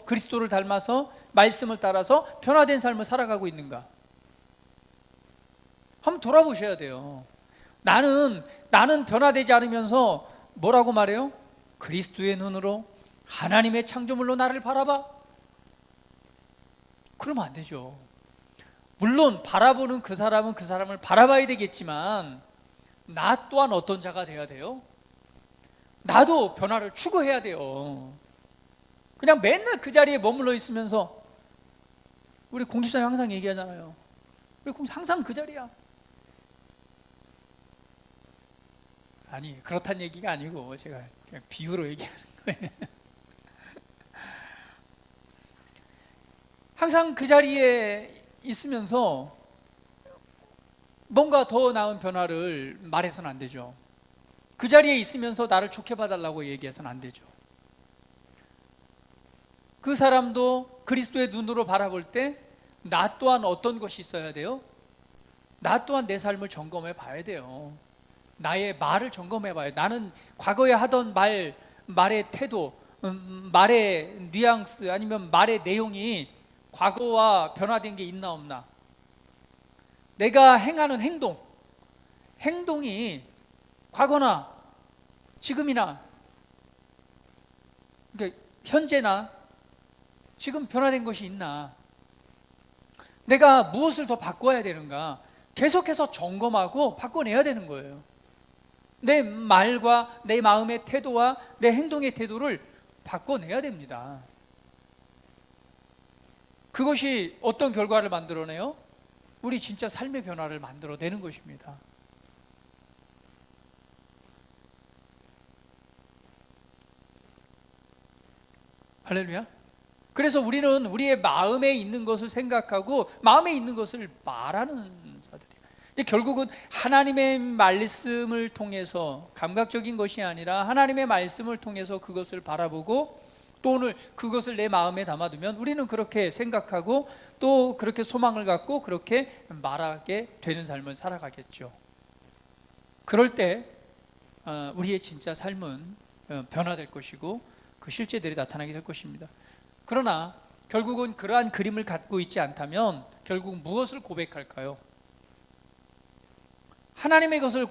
그리스도를 닮아서 말씀을 따라서 변화된 삶을 살아가고 있는가? 한번 돌아보셔야 돼요. 나는 변화되지 않으면서 뭐라고 말해요? 그리스도의 눈으로, 하나님의 창조물로 나를 바라봐? 그러면 안 되죠. 물론 바라보는 그 사람은 그 사람을 바라봐야 되겠지만 나 또한 어떤 자가 돼야 돼요? 나도 변화를 추구해야 돼요. 그냥 맨날 그 자리에 머물러 있으면서 우리 공집사님 항상 얘기하잖아요. 우리 공집사님 항상 그 자리야. 아니, 그렇다는 얘기가 아니고 제가 그냥 비유로 얘기하는 거예요. 항상 그 자리에 있으면서 뭔가 더 나은 변화를 말해서는 안 되죠. 그 자리에 있으면서 나를 좋게 봐달라고 얘기해서는 안 되죠. 그 사람도 그리스도의 눈으로 바라볼 때 나 또한 어떤 것이 있어야 돼요? 나 또한 내 삶을 점검해 봐야 돼요. 나의 말을 점검해 봐요. 나는 과거에 하던 말의 태도, 말의 뉘앙스 아니면 말의 내용이 과거와 변화된 게 있나 없나? 내가 행하는 행동이 과거나 지금이나 그러니까 현재나 지금 변화된 것이 있나? 내가 무엇을 더 바꿔야 되는가? 계속해서 점검하고 바꿔내야 되는 거예요. 내 말과 내 마음의 태도와 내 행동의 태도를 바꿔내야 됩니다. 그것이 어떤 결과를 만들어내요? 우리 진짜 삶의 변화를 만들어내는 것입니다. 할렐루야. 그래서 우리는 우리의 마음에 있는 것을 생각하고 마음에 있는 것을 말하는 자들이에요. 결국은 하나님의 말씀을 통해서 감각적인 것이 아니라 하나님의 말씀을 통해서 그것을 바라보고 또 오늘 그것을 내 마음에 담아두면 우리는 그렇게 생각하고 또 그렇게 소망을 갖고 그렇게 말하게 되는 삶을 살아가겠죠. 그럴 때 우리의 진짜 삶은 변화될 것이고 그 실제들이 나타나게 될 것입니다. 그러나 결국은 그러한 그림을 갖고 있지 않다면 결국 무엇을 고백할까요? 하나님의 것을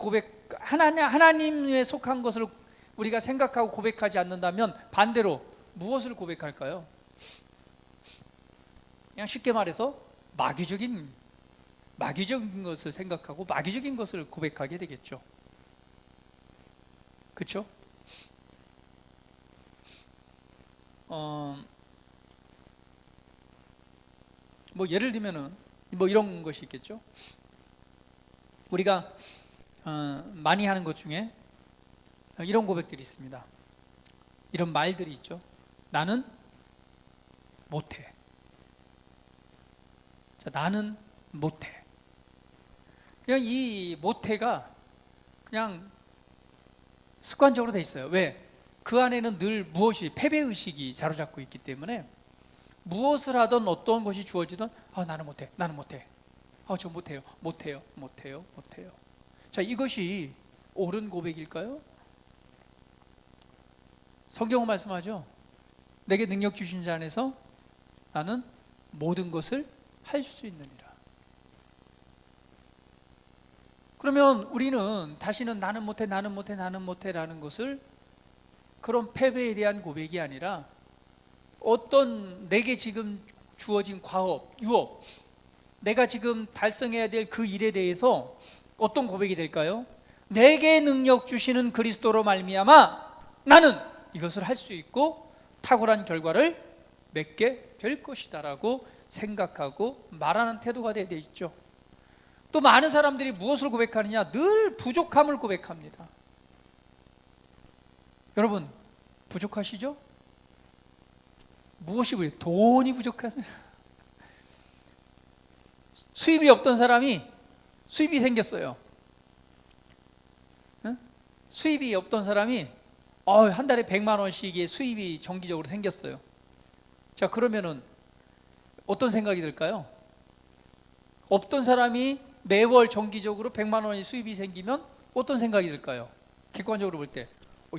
하나님에 속한 것을 우리가 생각하고 고백하지 않는다면 반대로 무엇을 고백할까요? 그냥 쉽게 말해서 마귀적인 것을 생각하고 마귀적인 것을 고백하게 되겠죠. 그렇죠? 뭐 예를 들면은 뭐 이런 것이 있겠죠. 우리가 많이 하는 것 중에 이런 고백들이 있습니다. 이런 말들이 있죠. 나는 못해. 자, 나는 못해. 그냥 이 못해가 그냥 습관적으로 돼 있어요. 왜? 그 안에는 늘 무엇이 패배의식이 자로잡고 있기 때문에 무엇을 하든 어떤 것이 주어지든 나는 못해, 나는 못해, 저 못해요, 못해요, 못해요, 못해요. 자, 이것이 옳은 고백일까요? 성경은 말씀하죠. 내게 능력 주신 자 안에서 나는 모든 것을 할 수 있느니라. 그러면 우리는 다시는 나는 못해, 나는 못해, 나는 못해라는 것을 그런 패배에 대한 고백이 아니라 어떤 내게 지금 주어진 과업, 유업, 내가 지금 달성해야 될 그 일에 대해서 어떤 고백이 될까요? 내게 능력 주시는 그리스도로 말미암아 나는 이것을 할 수 있고 탁월한 결과를 맺게 될 것이다라고 생각하고 말하는 태도가 되어 있죠. 또 많은 사람들이 무엇을 고백하느냐? 늘 부족함을 고백합니다. 여러분, 부족하시죠? 무엇이 부족해요? 돈이 부족하세요? 수입이 없던 사람이 수입이 생겼어요. 응? 수입이 없던 사람이 한 달에 100만 원씩의 수입이 정기적으로 생겼어요. 자, 그러면은 어떤 생각이 들까요? 없던 사람이 매월 정기적으로 100만 원의 수입이 생기면 어떤 생각이 들까요? 객관적으로 볼 때,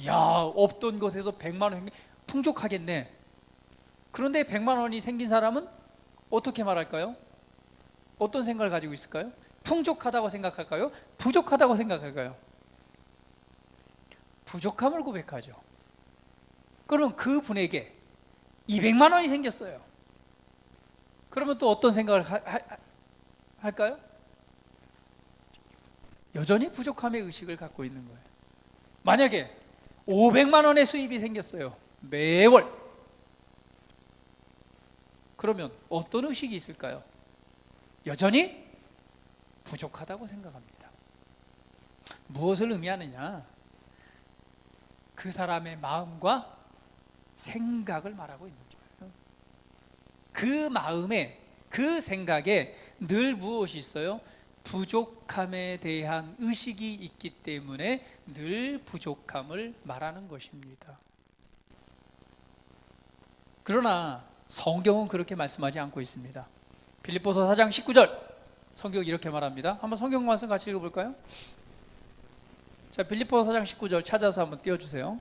야, 없던 것에서 100만 원 풍족하겠네. 그런데 100만 원이 생긴 사람은 어떻게 말할까요? 어떤 생각을 가지고 있을까요? 풍족하다고 생각할까요? 부족하다고 생각할까요? 부족함을 고백하죠. 그러면 그 분에게 200만 원이 생겼어요. 그러면 또 어떤 생각을 할까요? 여전히 부족함의 의식을 갖고 있는 거예요. 만약에 500만 원의 수입이 생겼어요. 매월. 그러면 어떤 의식이 있을까요? 여전히 부족하다고 생각합니다. 무엇을 의미하느냐? 그 사람의 마음과 생각을 말하고 있는 거예요. 그 마음에, 그 생각에 늘 무엇이 있어요? 부족함에 대한 의식이 있기 때문에 늘 부족함을 말하는 것입니다. 그러나 성경은 그렇게 말씀하지 않고 있습니다. 빌립보서 4장 19절 성경이 이렇게 말합니다. 한번 성경 말씀 같이 읽어볼까요? 자, 빌립보서 4장 19절 찾아서 한번 띄워주세요.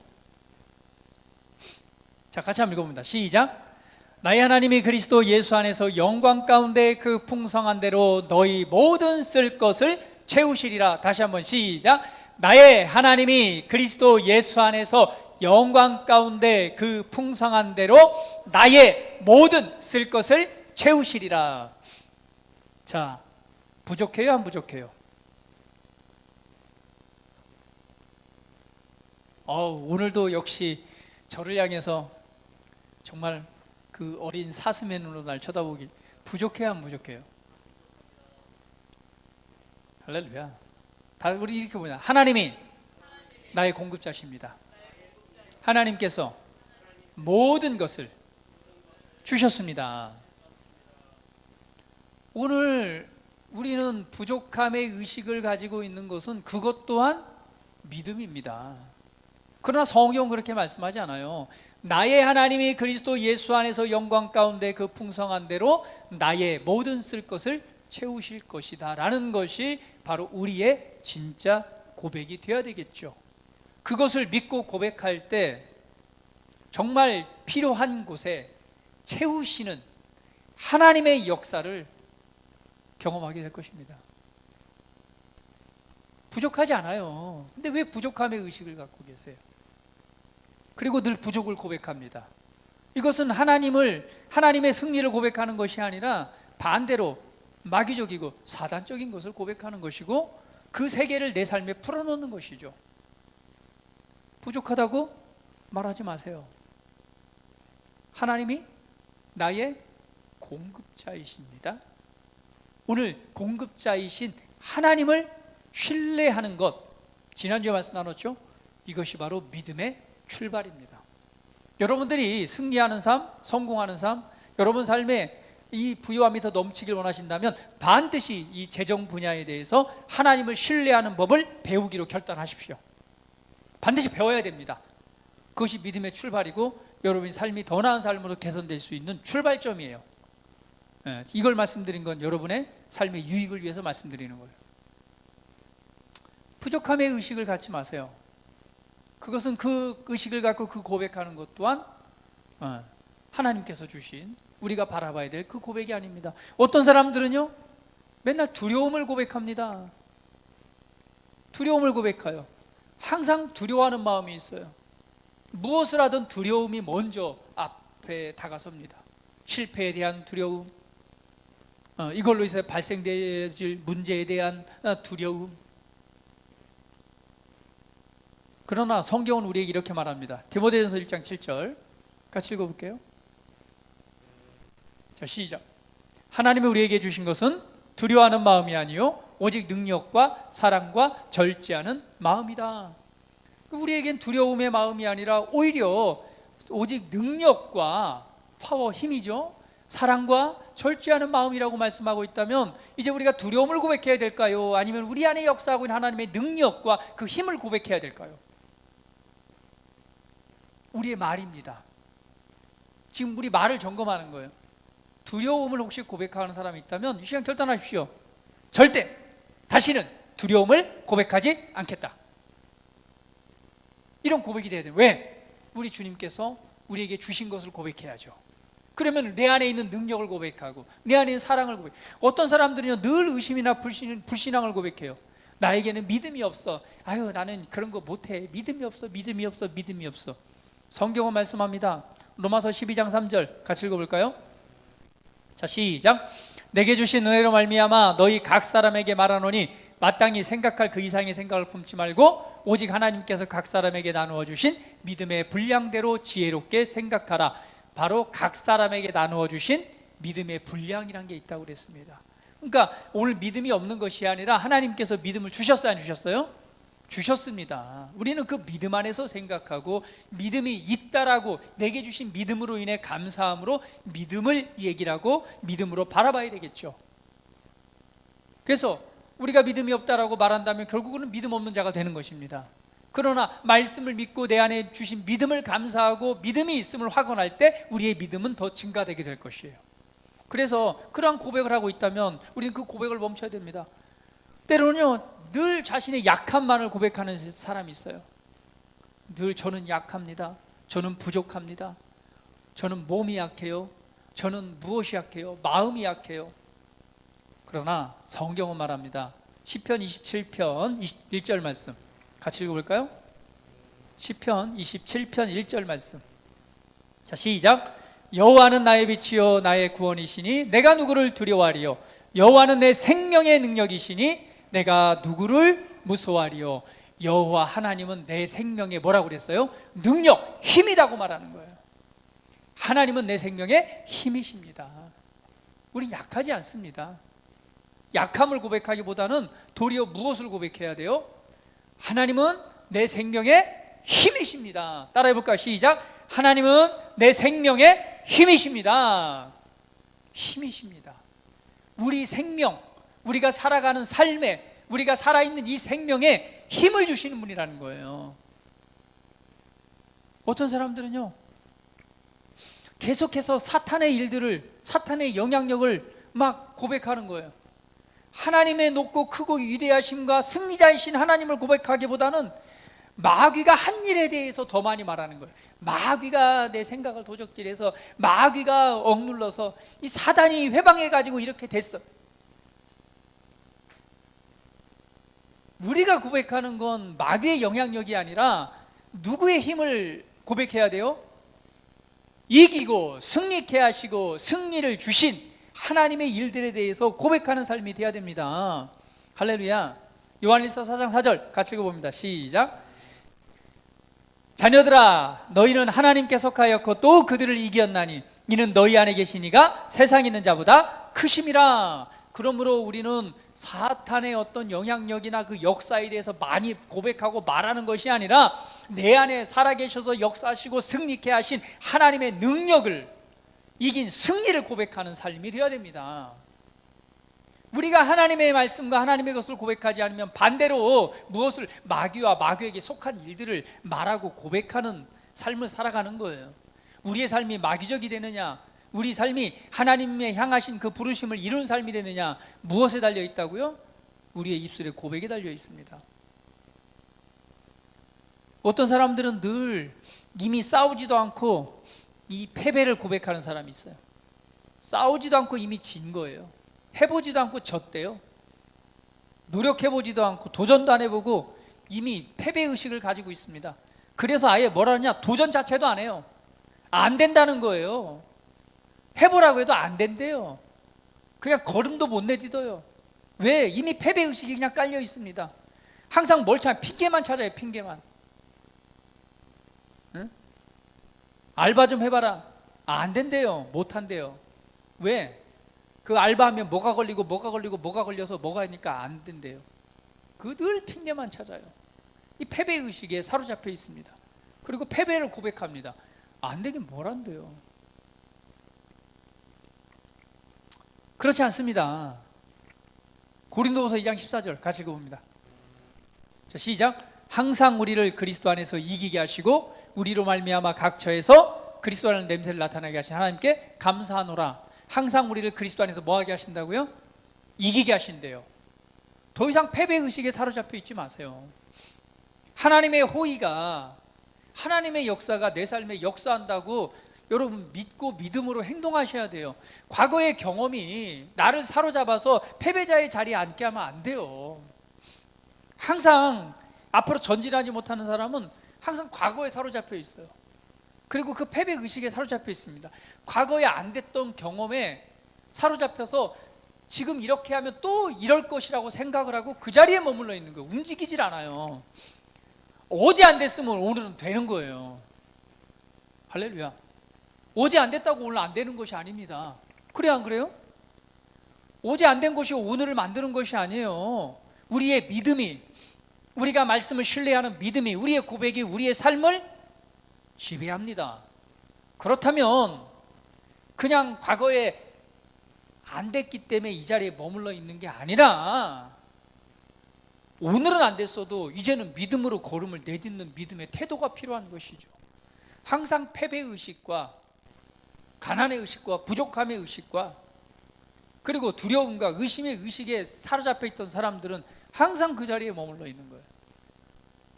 자, 같이 한번 읽어봅니다. 시작. 나의 하나님이 그리스도 예수 안에서 영광 가운데 그 풍성한 대로 너희 모든 쓸 것을 채우시리라. 다시 한번 시작. 나의 하나님이 그리스도 예수 안에서 영광 가운데 그 풍성한 대로 나의 모든 쓸 것을 채우시리라. 자, 부족해요, 안 부족해요? 오늘도 역시 저를 향해서 정말 그 어린 사슴의 눈으로 날 쳐다보길. 부족해요, 안 부족해요? 할렐루야. 다 우리 이렇게 보자. 하나님이 나의 공급자십니다. 하나님께서 모든 것을 주셨습니다. 오늘 우리는 부족함의 의식을 가지고 있는 것은 그것 또한 믿음입니다. 그러나 성경은 그렇게 말씀하지 않아요. 나의 하나님이 그리스도 예수 안에서 영광 가운데 그 풍성한 대로 나의 모든 쓸 것을 채우실 것이다 라는 것이 바로 우리의 진짜 고백이 되어야 되겠죠. 그것을 믿고 고백할 때 정말 필요한 곳에 채우시는 하나님의 역사를 경험하게 될 것입니다. 부족하지 않아요. 근데 왜 부족함의 의식을 갖고 계세요? 그리고 늘 부족을 고백합니다. 이것은 하나님의 승리를 고백하는 것이 아니라 반대로 마귀적이고 사단적인 것을 고백하는 것이고 그 세계를 내 삶에 풀어놓는 것이죠. 부족하다고 말하지 마세요. 하나님이 나의 공급자이십니다. 오늘 공급자이신 하나님을 신뢰하는 것, 지난주에 말씀 나눴죠? 이것이 바로 믿음의 출발입니다. 여러분들이 승리하는 삶, 성공하는 삶, 여러분 삶에 이 부유함이 더 넘치길 원하신다면 반드시 이 재정 분야에 대해서 하나님을 신뢰하는 법을 배우기로 결단하십시오. 반드시 배워야 됩니다. 그것이 믿음의 출발이고 여러분의 삶이 더 나은 삶으로 개선될 수 있는 출발점이에요. 이걸 말씀드린 건 여러분의 삶의 유익을 위해서 말씀드리는 거예요. 부족함의 의식을 갖지 마세요. 그것은 그 의식을 갖고 그 고백하는 것 또한 하나님께서 주신 우리가 바라봐야 될 그 고백이 아닙니다. 어떤 사람들은요 맨날 두려움을 고백합니다. 두려움을 고백해요. 항상 두려워하는 마음이 있어요. 무엇을 하든 두려움이 먼저 앞에 다가섭니다. 실패에 대한 두려움, 이걸로 인해서 발생될 문제에 대한 두려움. 그러나 성경은 우리에게 이렇게 말합니다. 디모데전서 1장 7절 같이 읽어볼게요. 자, 시작. 하나님이 우리에게 주신 것은 두려워하는 마음이 아니요 오직 능력과 사랑과 절제하는 마음이다. 우리에겐 두려움의 마음이 아니라 오히려 오직 능력과 파워, 힘이죠. 사랑과 절제하는 마음이라고 말씀하고 있다면 이제 우리가 두려움을 고백해야 될까요? 아니면 우리 안에 역사하고 있는 하나님의 능력과 그 힘을 고백해야 될까요? 우리의 말입니다. 지금 우리 말을 점검하는 거예요. 두려움을 혹시 고백하는 사람이 있다면 이 시간 결단하십시오. 절대 다시는 두려움을 고백하지 않겠다. 이런 고백이 돼야 돼요. 왜? 우리 주님께서 우리에게 주신 것을 고백해야죠. 그러면 내 안에 있는 능력을 고백하고 내 안에 있는 사랑을 고백. 어떤 사람들은요 늘 의심이나 불신앙을 고백해요. 나에게는 믿음이 없어. 아유 나는 그런 거 못해. 믿음이 없어. 믿음이 없어. 믿음이 없어. 성경은 말씀합니다. 로마서 12장 3절 같이 읽어볼까요? 자, 시작. 내게 주신 은혜로 말미암아 너희 각 사람에게 말하노니 마땅히 생각할 그 이상의 생각을 품지 말고 오직 하나님께서 각 사람에게 나누어 주신 믿음의 분량대로 지혜롭게 생각하라. 바로 각 사람에게 나누어 주신 믿음의 분량이란 게 있다고 그랬습니다. 그러니까 오늘 믿음이 없는 것이 아니라 하나님께서 믿음을 주셨어요, 안 주셨어요? 주셨습니다. 우리는 그 믿음 안에서 생각하고 믿음이 있다라고 내게 주신 믿음으로 인해 감사함으로 믿음을 얘기를 하고 믿음으로 바라봐야 되겠죠. 그래서 우리가 믿음이 없다라고 말한다면 결국은 믿음 없는 자가 되는 것입니다. 그러나 말씀을 믿고 내 안에 주신 믿음을 감사하고 믿음이 있음을 확언할 때 우리의 믿음은 더 증가되게 될 것이에요. 그래서 그러한 고백을 하고 있다면 우리는 그 고백을 멈춰야 됩니다. 때로는요 늘 자신의 약함만을 고백하는 사람이 있어요. 늘 저는 약합니다. 저는 부족합니다. 저는 몸이 약해요. 저는 무엇이 약해요? 마음이 약해요. 그러나 성경은 말합니다. 시편 27편 1절 말씀 같이 읽어볼까요? 시편 27편 1절 말씀. 자, 시작. 여호와는 나의 빛이요 나의 구원이시니 내가 누구를 두려워하리요? 여호와는 내 생명의 능력이시니 내가 누구를 무서워하리요? 여호와 하나님은 내 생명의 뭐라고 그랬어요? 능력, 힘이라고 말하는 거예요. 하나님은 내 생명의 힘이십니다. 우리 약하지 않습니다. 약함을 고백하기보다는 도리어 무엇을 고백해야 돼요? 하나님은 내 생명의 힘이십니다. 따라해볼까요? 시작. 하나님은 내 생명의 힘이십니다. 힘이십니다. 우리 생명, 우리가 살아가는 삶에, 우리가 살아있는 이 생명에 힘을 주시는 분이라는 거예요. 어떤 사람들은요 계속해서 사탄의 일들을, 사탄의 영향력을 막 고백하는 거예요. 하나님의 높고 크고 위대하심과 승리자이신 하나님을 고백하기보다는 마귀가 한 일에 대해서 더 많이 말하는 거예요. 마귀가 내 생각을 도적질해서, 마귀가 억눌러서, 이 사단이 회방해가지고 이렇게 됐어. 우리가 고백하는 건 마귀의 영향력이 아니라 누구의 힘을 고백해야 돼요? 이기고 승리케 하시고 승리를 주신 하나님의 일들에 대해서 고백하는 삶이 되어야 됩니다. 할렐루야. 요한일서 4장 4절 같이 읽어봅니다. 시작. 자녀들아, 너희는 하나님께 속하였고 또 그들을 이겼나니 이는 너희 안에 계신 이가 세상에 있는 자보다 크심이라. 그러므로 우리는 사탄의 어떤 영향력이나 그 역사에 대해서 많이 고백하고 말하는 것이 아니라 내 안에 살아계셔서 역사하시고 승리케 하신 하나님의 능력을, 이긴 승리를 고백하는 삶이 되어야 됩니다. 우리가 하나님의 말씀과 하나님의 것을 고백하지 않으면 반대로 무엇을, 마귀와 마귀에게 속한 일들을 말하고 고백하는 삶을 살아가는 거예요. 우리의 삶이 마귀적이 되느냐, 우리 삶이 하나님의 향하신 그 부르심을 이룬 삶이 되느냐, 무엇에 달려 있다고요? 우리의 입술에 고백에 달려 있습니다. 어떤 사람들은 늘 이미 싸우지도 않고 이 패배를 고백하는 사람이 있어요. 싸우지도 않고 이미 진 거예요. 해보지도 않고 졌대요. 노력해보지도 않고 도전도 안 해보고 이미 패배의식을 가지고 있습니다. 그래서 아예 뭐라 하냐, 도전 자체도 안 해요. 안 된다는 거예요. 해보라고 해도 안 된대요. 그냥 걸음도 못 내딛어요. 왜? 이미 패배의식이 그냥 깔려 있습니다. 항상 뭘 찾아요? 핑계만 찾아요. 핑계만. 응? 알바 좀 해봐라. 안 된대요. 못 한대요. 왜? 그 알바하면 뭐가 걸리고 뭐가 걸리고 뭐가 걸려서 뭐가 하니까 안 된대요. 그 늘 핑계만 찾아요. 이 패배의식에 사로잡혀 있습니다. 그리고 패배를 고백합니다. 안 되긴 뭘 한대요. 그렇지 않습니다. 고린도후서 2장 14절 같이 읽어봅니다. 자, 시작. 항상 우리를 그리스도 안에서 이기게 하시고 우리로 말미암아 각처에서 그리스도라는 냄새를 나타나게 하신 하나님께 감사하노라. 항상 우리를 그리스도 안에서 뭐하게 하신다고요? 이기게 하신대요. 더 이상 패배의식에 사로잡혀 있지 마세요. 하나님의 호의가, 하나님의 역사가 내 삶에 역사한다고 여러분 믿고 믿음으로 행동하셔야 돼요. 과거의 경험이 나를 사로잡아서 패배자의 자리에 앉게 하면 안 돼요. 항상 앞으로 전진하지 못하는 사람은 항상 과거에 사로잡혀 있어요. 그리고 그 패배의식에 사로잡혀 있습니다. 과거에 안 됐던 경험에 사로잡혀서 지금 이렇게 하면 또 이럴 것이라고 생각을 하고 그 자리에 머물러 있는 거예요. 움직이질 않아요. 어제 안 됐으면 오늘은 되는 거예요. 할렐루야. 어제 안 됐다고 오늘 안 되는 것이 아닙니다. 그래요, 안 그래요? 어제 안 된 것이 오늘을 만드는 것이 아니에요. 우리의 믿음이, 우리가 말씀을 신뢰하는 믿음이, 우리의 고백이 우리의 삶을 지배합니다. 그렇다면 그냥 과거에 안 됐기 때문에 이 자리에 머물러 있는 게 아니라 오늘은 안 됐어도 이제는 믿음으로 걸음을 내딛는 믿음의 태도가 필요한 것이죠. 항상 패배의식과 가난의 의식과 부족함의 의식과 그리고 두려움과 의심의 의식에 사로잡혀 있던 사람들은 항상 그 자리에 머물러 있는 거예요.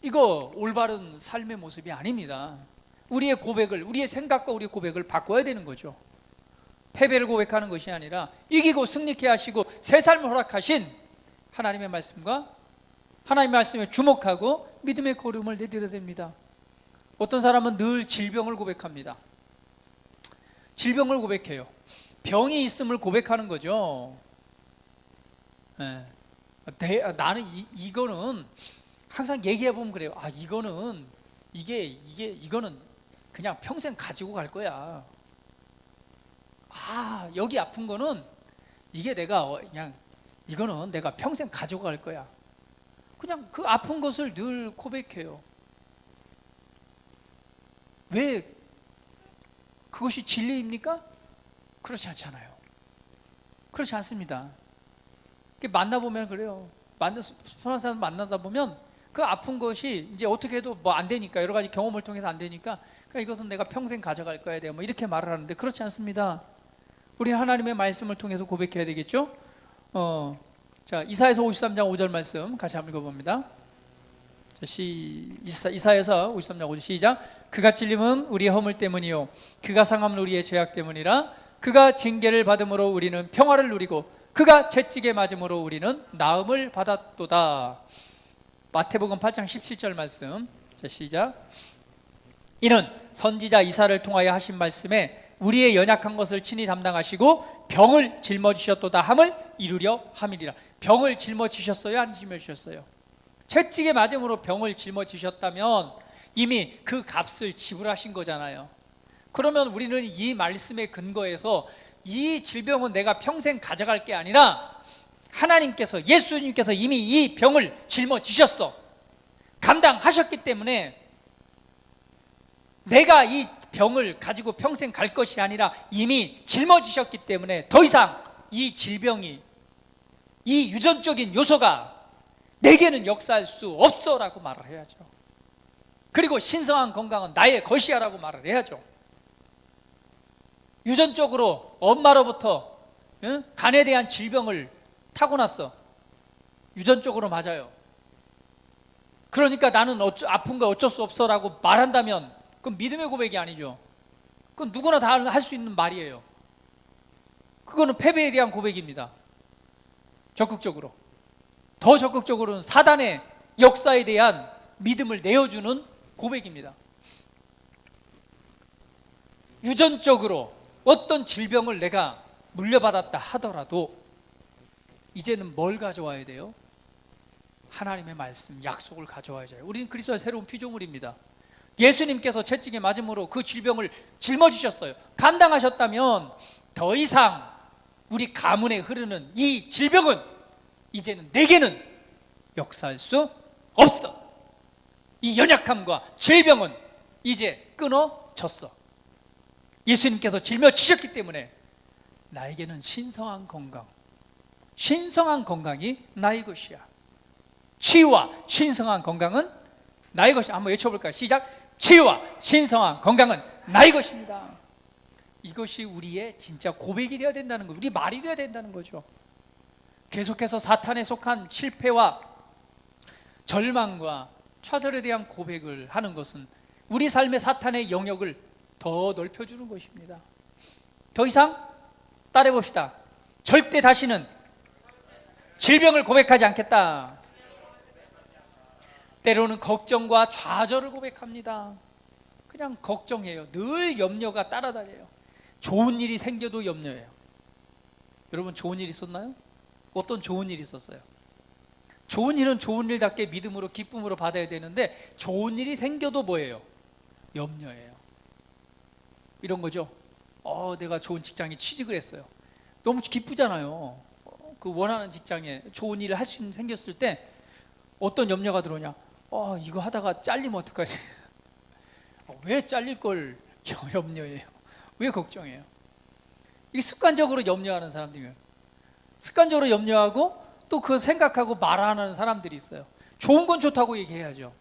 이거 올바른 삶의 모습이 아닙니다. 우리의 고백을, 우리의 생각과 우리의 고백을 바꿔야 되는 거죠. 패배를 고백하는 것이 아니라 이기고 승리케 하시고 새 삶을 허락하신 하나님의 말씀과 하나님의 말씀에 주목하고 믿음의 걸음을 내딛어야 됩니다. 어떤 사람은 늘 질병을 고백합니다. 질병을 고백해요. 병이 있음을 고백하는 거죠. 네. 나는 이거는 항상 얘기해 보면 그래요. 아, 이거는 이거는 그냥 평생 가지고 갈 거야. 아, 여기 아픈 거는 이게 내가 그냥 이거는 내가 평생 가지고 갈 거야. 그냥 그 아픈 것을 늘 고백해요. 왜 그것이 진리입니까? 그렇지 않잖아요. 그렇지 않습니다. 만나보면 그래요. 선한 사람 만나다 보면 그 아픈 것이 이제 어떻게 해도 뭐 안 되니까, 여러 가지 경험을 통해서 안 되니까 그러니까 이것은 내가 평생 가져갈 거야 돼. 뭐 이렇게 말을 하는데 그렇지 않습니다. 우리는 하나님의 말씀을 통해서 고백해야 되겠죠. 자, 이사야서 53장 5절 말씀 같이 한번 읽어봅니다. 자, 이사야서 53장 5절 시작. 그가 찔림은 우리의 허물 때문이요 그가 상함은 우리의 죄악 때문이라. 그가 징계를 받음으로 우리는 평화를 누리고 그가 채찍에 맞음으로 우리는 나음을 받았도다. 마태복음 8장 17절 말씀. 자, 시작. 이는 선지자 이사야를 통하여 하신 말씀에 우리의 연약한 것을 친히 담당하시고 병을 짊어지셨도다 함을 이루려 함이리라. 병을 짊어지셨어요? 안 짊어지셨어요? 채찍에 맞음으로 병을 짊어지셨다면 이미 그 값을 지불하신 거잖아요. 그러면 우리는 이 말씀에 근거해서 이 질병은 내가 평생 가져갈 게 아니라 하나님께서, 예수님께서 이미 이 병을 짊어지셨어. 감당하셨기 때문에 내가 이 병을 가지고 평생 갈 것이 아니라 이미 짊어지셨기 때문에 더 이상 이 질병이, 이 유전적인 요소가 내게는 역사할 수 없어라고 말을 해야죠. 그리고 신성한 건강은 나의 것이야라고 말을 해야죠. 유전적으로 엄마로부터 간에 대한 질병을 타고났어. 유전적으로 맞아요. 그러니까 나는 아픈 거 어쩔 수 없어라고 말한다면 그건 믿음의 고백이 아니죠. 그건 누구나 다 할 수 있는 말이에요. 그거는 패배에 대한 고백입니다. 적극적으로. 더 적극적으로는 사단의 역사에 대한 믿음을 내어주는 고백입니다. 유전적으로 어떤 질병을 내가 물려받았다 하더라도 이제는 뭘 가져와야 돼요? 하나님의 말씀, 약속을 가져와야 돼요. 우리는 그리스도의 새로운 피조물입니다. 예수님께서 채찍에 맞음으로 그 질병을 짊어지셨어요. 감당하셨다면 더 이상 우리 가문에 흐르는 이 질병은 이제는 내게는 역사할 수 없어. 이 연약함과 질병은 이제 끊어졌어. 예수님께서 짊어지셨기 때문에 나에게는 신성한 건강, 신성한 건강이 나의 것이야. 치유와 신성한 건강은 나의 것이야. 한번 외쳐볼까요? 시작. 치유와 신성한 건강은 나의 것입니다. 이것이 우리의 진짜 고백이 되어야 된다는 거예요. 우리 말이 되어야 된다는 거죠. 계속해서 사탄에 속한 실패와 절망과 좌절에 대한 고백을 하는 것은 우리 삶의 사탄의 영역을 더 넓혀주는 것입니다. 더 이상 따라해 봅시다. 절대 다시는 질병을 고백하지 않겠다. 때로는 걱정과 좌절을 고백합니다. 그냥 걱정해요. 늘 염려가 따라다녀요. 좋은 일이 생겨도 염려해요. 여러분 좋은 일 있었나요? 어떤 좋은 일이 있었어요? 좋은 일은 좋은 일답게 믿음으로 기쁨으로 받아야 되는데 좋은 일이 생겨도 뭐예요? 염려해요. 이런 거죠. 내가 좋은 직장에 취직을 했어요. 너무 기쁘잖아요. 그 원하는 직장에 좋은 일을 할 수 생겼을 때 어떤 염려가 들어오냐? 이거 하다가 잘리면 어떡하지? 왜 잘릴 걸 염려해요? 왜 걱정해요? 이게 습관적으로 염려하는 사람들이에요. 습관적으로 염려하고 또 그 생각하고 말 안 하는 사람들이 있어요. 좋은 건 좋다고 얘기해야죠.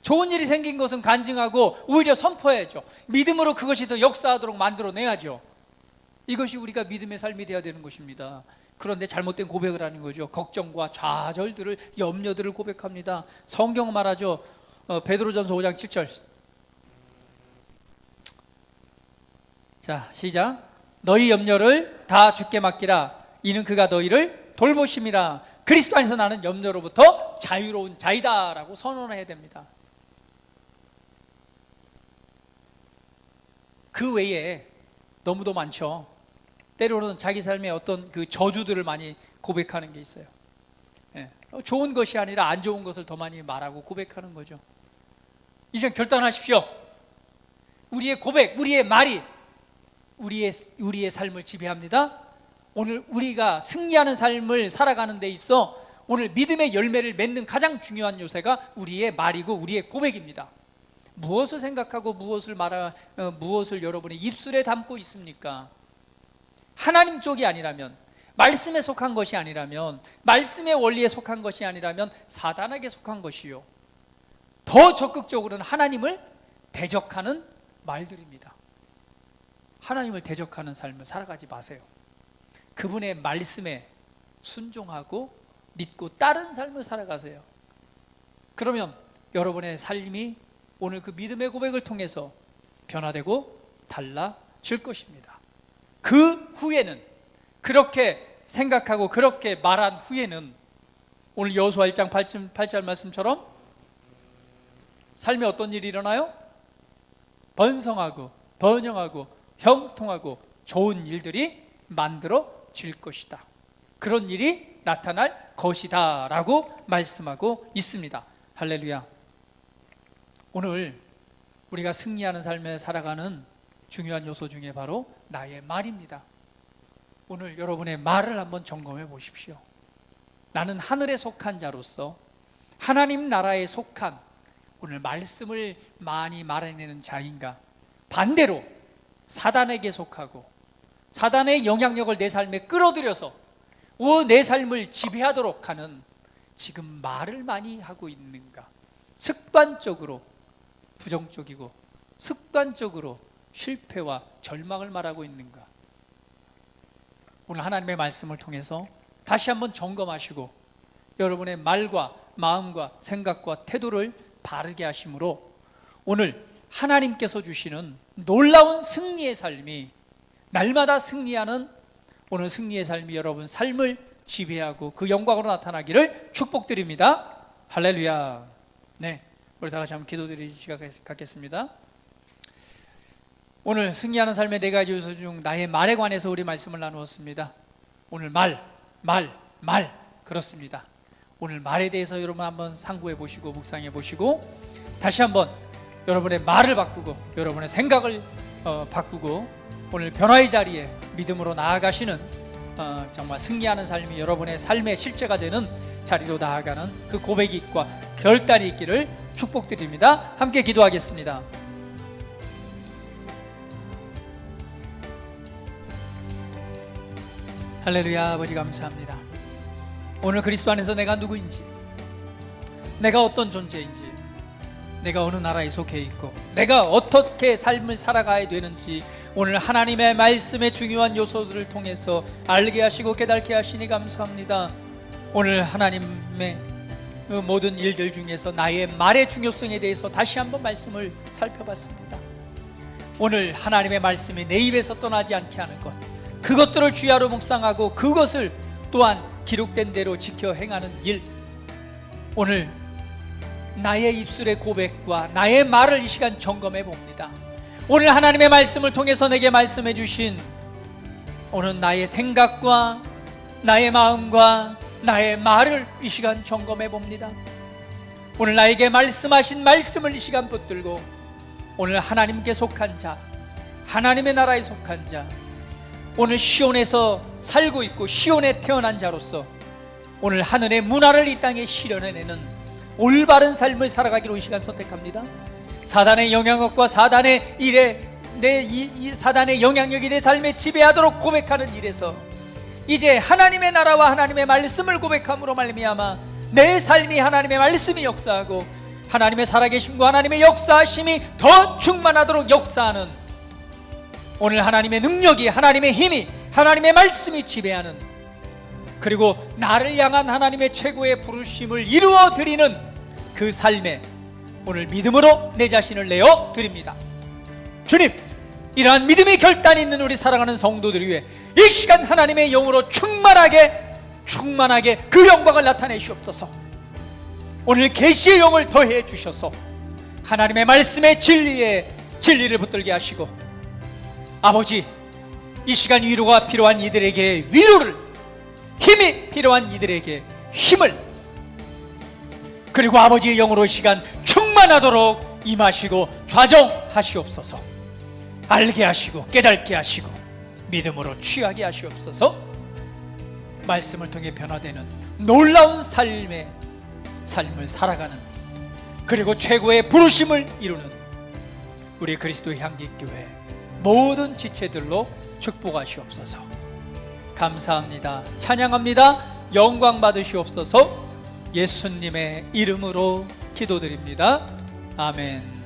좋은 일이 생긴 것은 간증하고 오히려 선포해야죠. 믿음으로 그것이 더 역사하도록 만들어내야죠. 이것이 우리가 믿음의 삶이 되어야 되는 것입니다. 그런데 잘못된 고백을 하는 거죠. 걱정과 좌절들을, 염려들을 고백합니다. 성경 말하죠. 베드로전서 5장 7절. 자, 시작. 너희 염려를 다 주께 맡기라. 이는 그가 너희를 돌보심이라. 그리스도 안에서 나는 염려로부터 자유로운 자이다 라고 선언해야 됩니다. 그 외에 너무도 많죠. 때로는 자기 삶의 어떤 그 저주들을 많이 고백하는 게 있어요. 좋은 것이 아니라 안 좋은 것을 더 많이 말하고 고백하는 거죠. 이제 결단하십시오. 우리의 고백, 우리의 말이 우리의 삶을 지배합니다. 오늘 우리가 승리하는 삶을 살아가는 데 있어 오늘 믿음의 열매를 맺는 가장 중요한 요소가 우리의 말이고 우리의 고백입니다. 무엇을 생각하고 무엇을 여러분의 입술에 담고 있습니까? 하나님 쪽이 아니라면, 말씀에 속한 것이 아니라면, 말씀의 원리에 속한 것이 아니라면 사단에게 속한 것이요. 더 적극적으로는 하나님을 대적하는 말들입니다. 하나님을 대적하는 삶을 살아가지 마세요. 그분의 말씀에 순종하고 믿고 따른 삶을 살아가세요. 그러면 여러분의 삶이 오늘 그 믿음의 고백을 통해서 변화되고 달라질 것입니다. 그 후에는, 그렇게 생각하고 그렇게 말한 후에는 오늘 여호수아 1장 8절 말씀처럼 삶에 어떤 일이 일어나요? 번성하고 번영하고 형통하고 좋은 일들이 만들어질 것이다. 그런 일이 나타날 것이다 라고 말씀하고 있습니다. 할렐루야. 오늘 우리가 승리하는 삶에 살아가는 중요한 요소 중에 바로 나의 말입니다. 오늘 여러분의 말을 한번 점검해 보십시오. 나는 하늘에 속한 자로서 하나님 나라에 속한 오늘 말씀을 많이 말해내는 자인가? 반대로 사단에게 속하고 사단의 영향력을 내 삶에 끌어들여서 내 삶을 지배하도록 하는 지금 말을 많이 하고 있는가? 습관적으로 부정적이고 습관적으로 실패와 절망을 말하고 있는가? 오늘 하나님의 말씀을 통해서 다시 한번 점검하시고 여러분의 말과 마음과 생각과 태도를 바르게 하심으로 오늘 하나님께서 주시는 놀라운 승리의 삶이, 날마다 승리하는 오늘 승리의 삶이 여러분 삶을 지배하고 그 영광으로 나타나기를 축복드립니다. 할렐루야. 네, 우리 다 같이 한번 기도드리기 시작하겠습니다. 오늘 승리하는 삶의 네 가지 요소 중 나의 말에 관해서 우리 말씀을 나누었습니다. 오늘 말 그렇습니다. 오늘 말에 대해서 여러분 한번 상고해 보시고 묵상해 보시고 다시 한번 여러분의 말을 바꾸고 여러분의 생각을 바꾸고 오늘 변화의 자리에 믿음으로 나아가시는 정말 승리하는 삶이 여러분의 삶의 실제가 되는 자리로 나아가는 그 고백이 있고 결단이 있기를 축복드립니다. 함께 기도하겠습니다. 할렐루야. 아버지 감사합니다. 오늘 그리스도 안에서 내가 누구인지, 내가 어떤 존재인지, 내가 어느 나라에 속해 있고 내가 어떻게 삶을 살아가야 되는지 오늘 하나님의 말씀의 중요한 요소들을 통해서 알게 하시고 깨닫게 하시니 감사합니다. 오늘 하나님의 그 모든 일들 중에서 나의 말의 중요성에 대해서 다시 한번 말씀을 살펴봤습니다. 오늘 하나님의 말씀이 내 입에서 떠나지 않게 하는 것, 그것들을 주야로 묵상하고 그것을 또한 기록된 대로 지켜 행하는 일, 오늘 나의 입술의 고백과 나의 말을 이 시간 점검해 봅니다. 오늘 하나님의 말씀을 통해서 내게 말씀해 주신 오늘 나의 생각과 나의 마음과 나의 말을 이 시간 점검해 봅니다. 오늘 나에게 말씀하신 말씀을 이 시간 붙들고 오늘 하나님께 속한 자, 하나님의 나라에 속한 자, 오늘 시온에서 살고 있고 시온에 태어난 자로서 오늘 하늘의 문화를 이 땅에 실현해내는 올바른 삶을 살아가기로 이 시간 선택합니다. 사단의 영향력과 사단의 일에 사단의 영향력이 내 삶에 지배하도록 고백하는 일에서 이제 하나님의 나라와 하나님의 말씀을 고백함으로 말미암아 내 삶이 하나님의 말씀이 역사하고 하나님의 살아계심과 하나님의 역사하심이 더 충만하도록 역사하는 오늘 하나님의 능력이, 하나님의 힘이, 하나님의 말씀이 지배하는, 그리고 나를 향한 하나님의 최고의 부르심을 이루어 드리는 그 삶에 오늘 믿음으로 내 자신을 내어 드립니다. 주님, 이러한 믿음의 결단이 있는 우리 사랑하는 성도들 위해 이 시간 하나님의 영으로 충만하게 그 영광을 나타내시옵소서. 오늘 계시의 영을 더해 주셔서 하나님의 말씀의 진리를 붙들게 하시고 아버지, 이 시간 위로가 필요한 이들에게 위로를, 힘이 필요한 이들에게 힘을, 그리고 아버지의 영으로 이 시간 충만하도록 임하시고 좌정하시옵소서. 알게 하시고 깨닫게 하시고 믿음으로 취하게 하시옵소서. 말씀을 통해 변화되는 놀라운 삶을 살아가는, 그리고 최고의 부르심을 이루는 우리 그리스도의 향기교회 모든 지체들로 축복하시옵소서. 감사합니다. 찬양합니다. 영광 받으시옵소서. 예수님의 이름으로 기도드립니다. 아멘.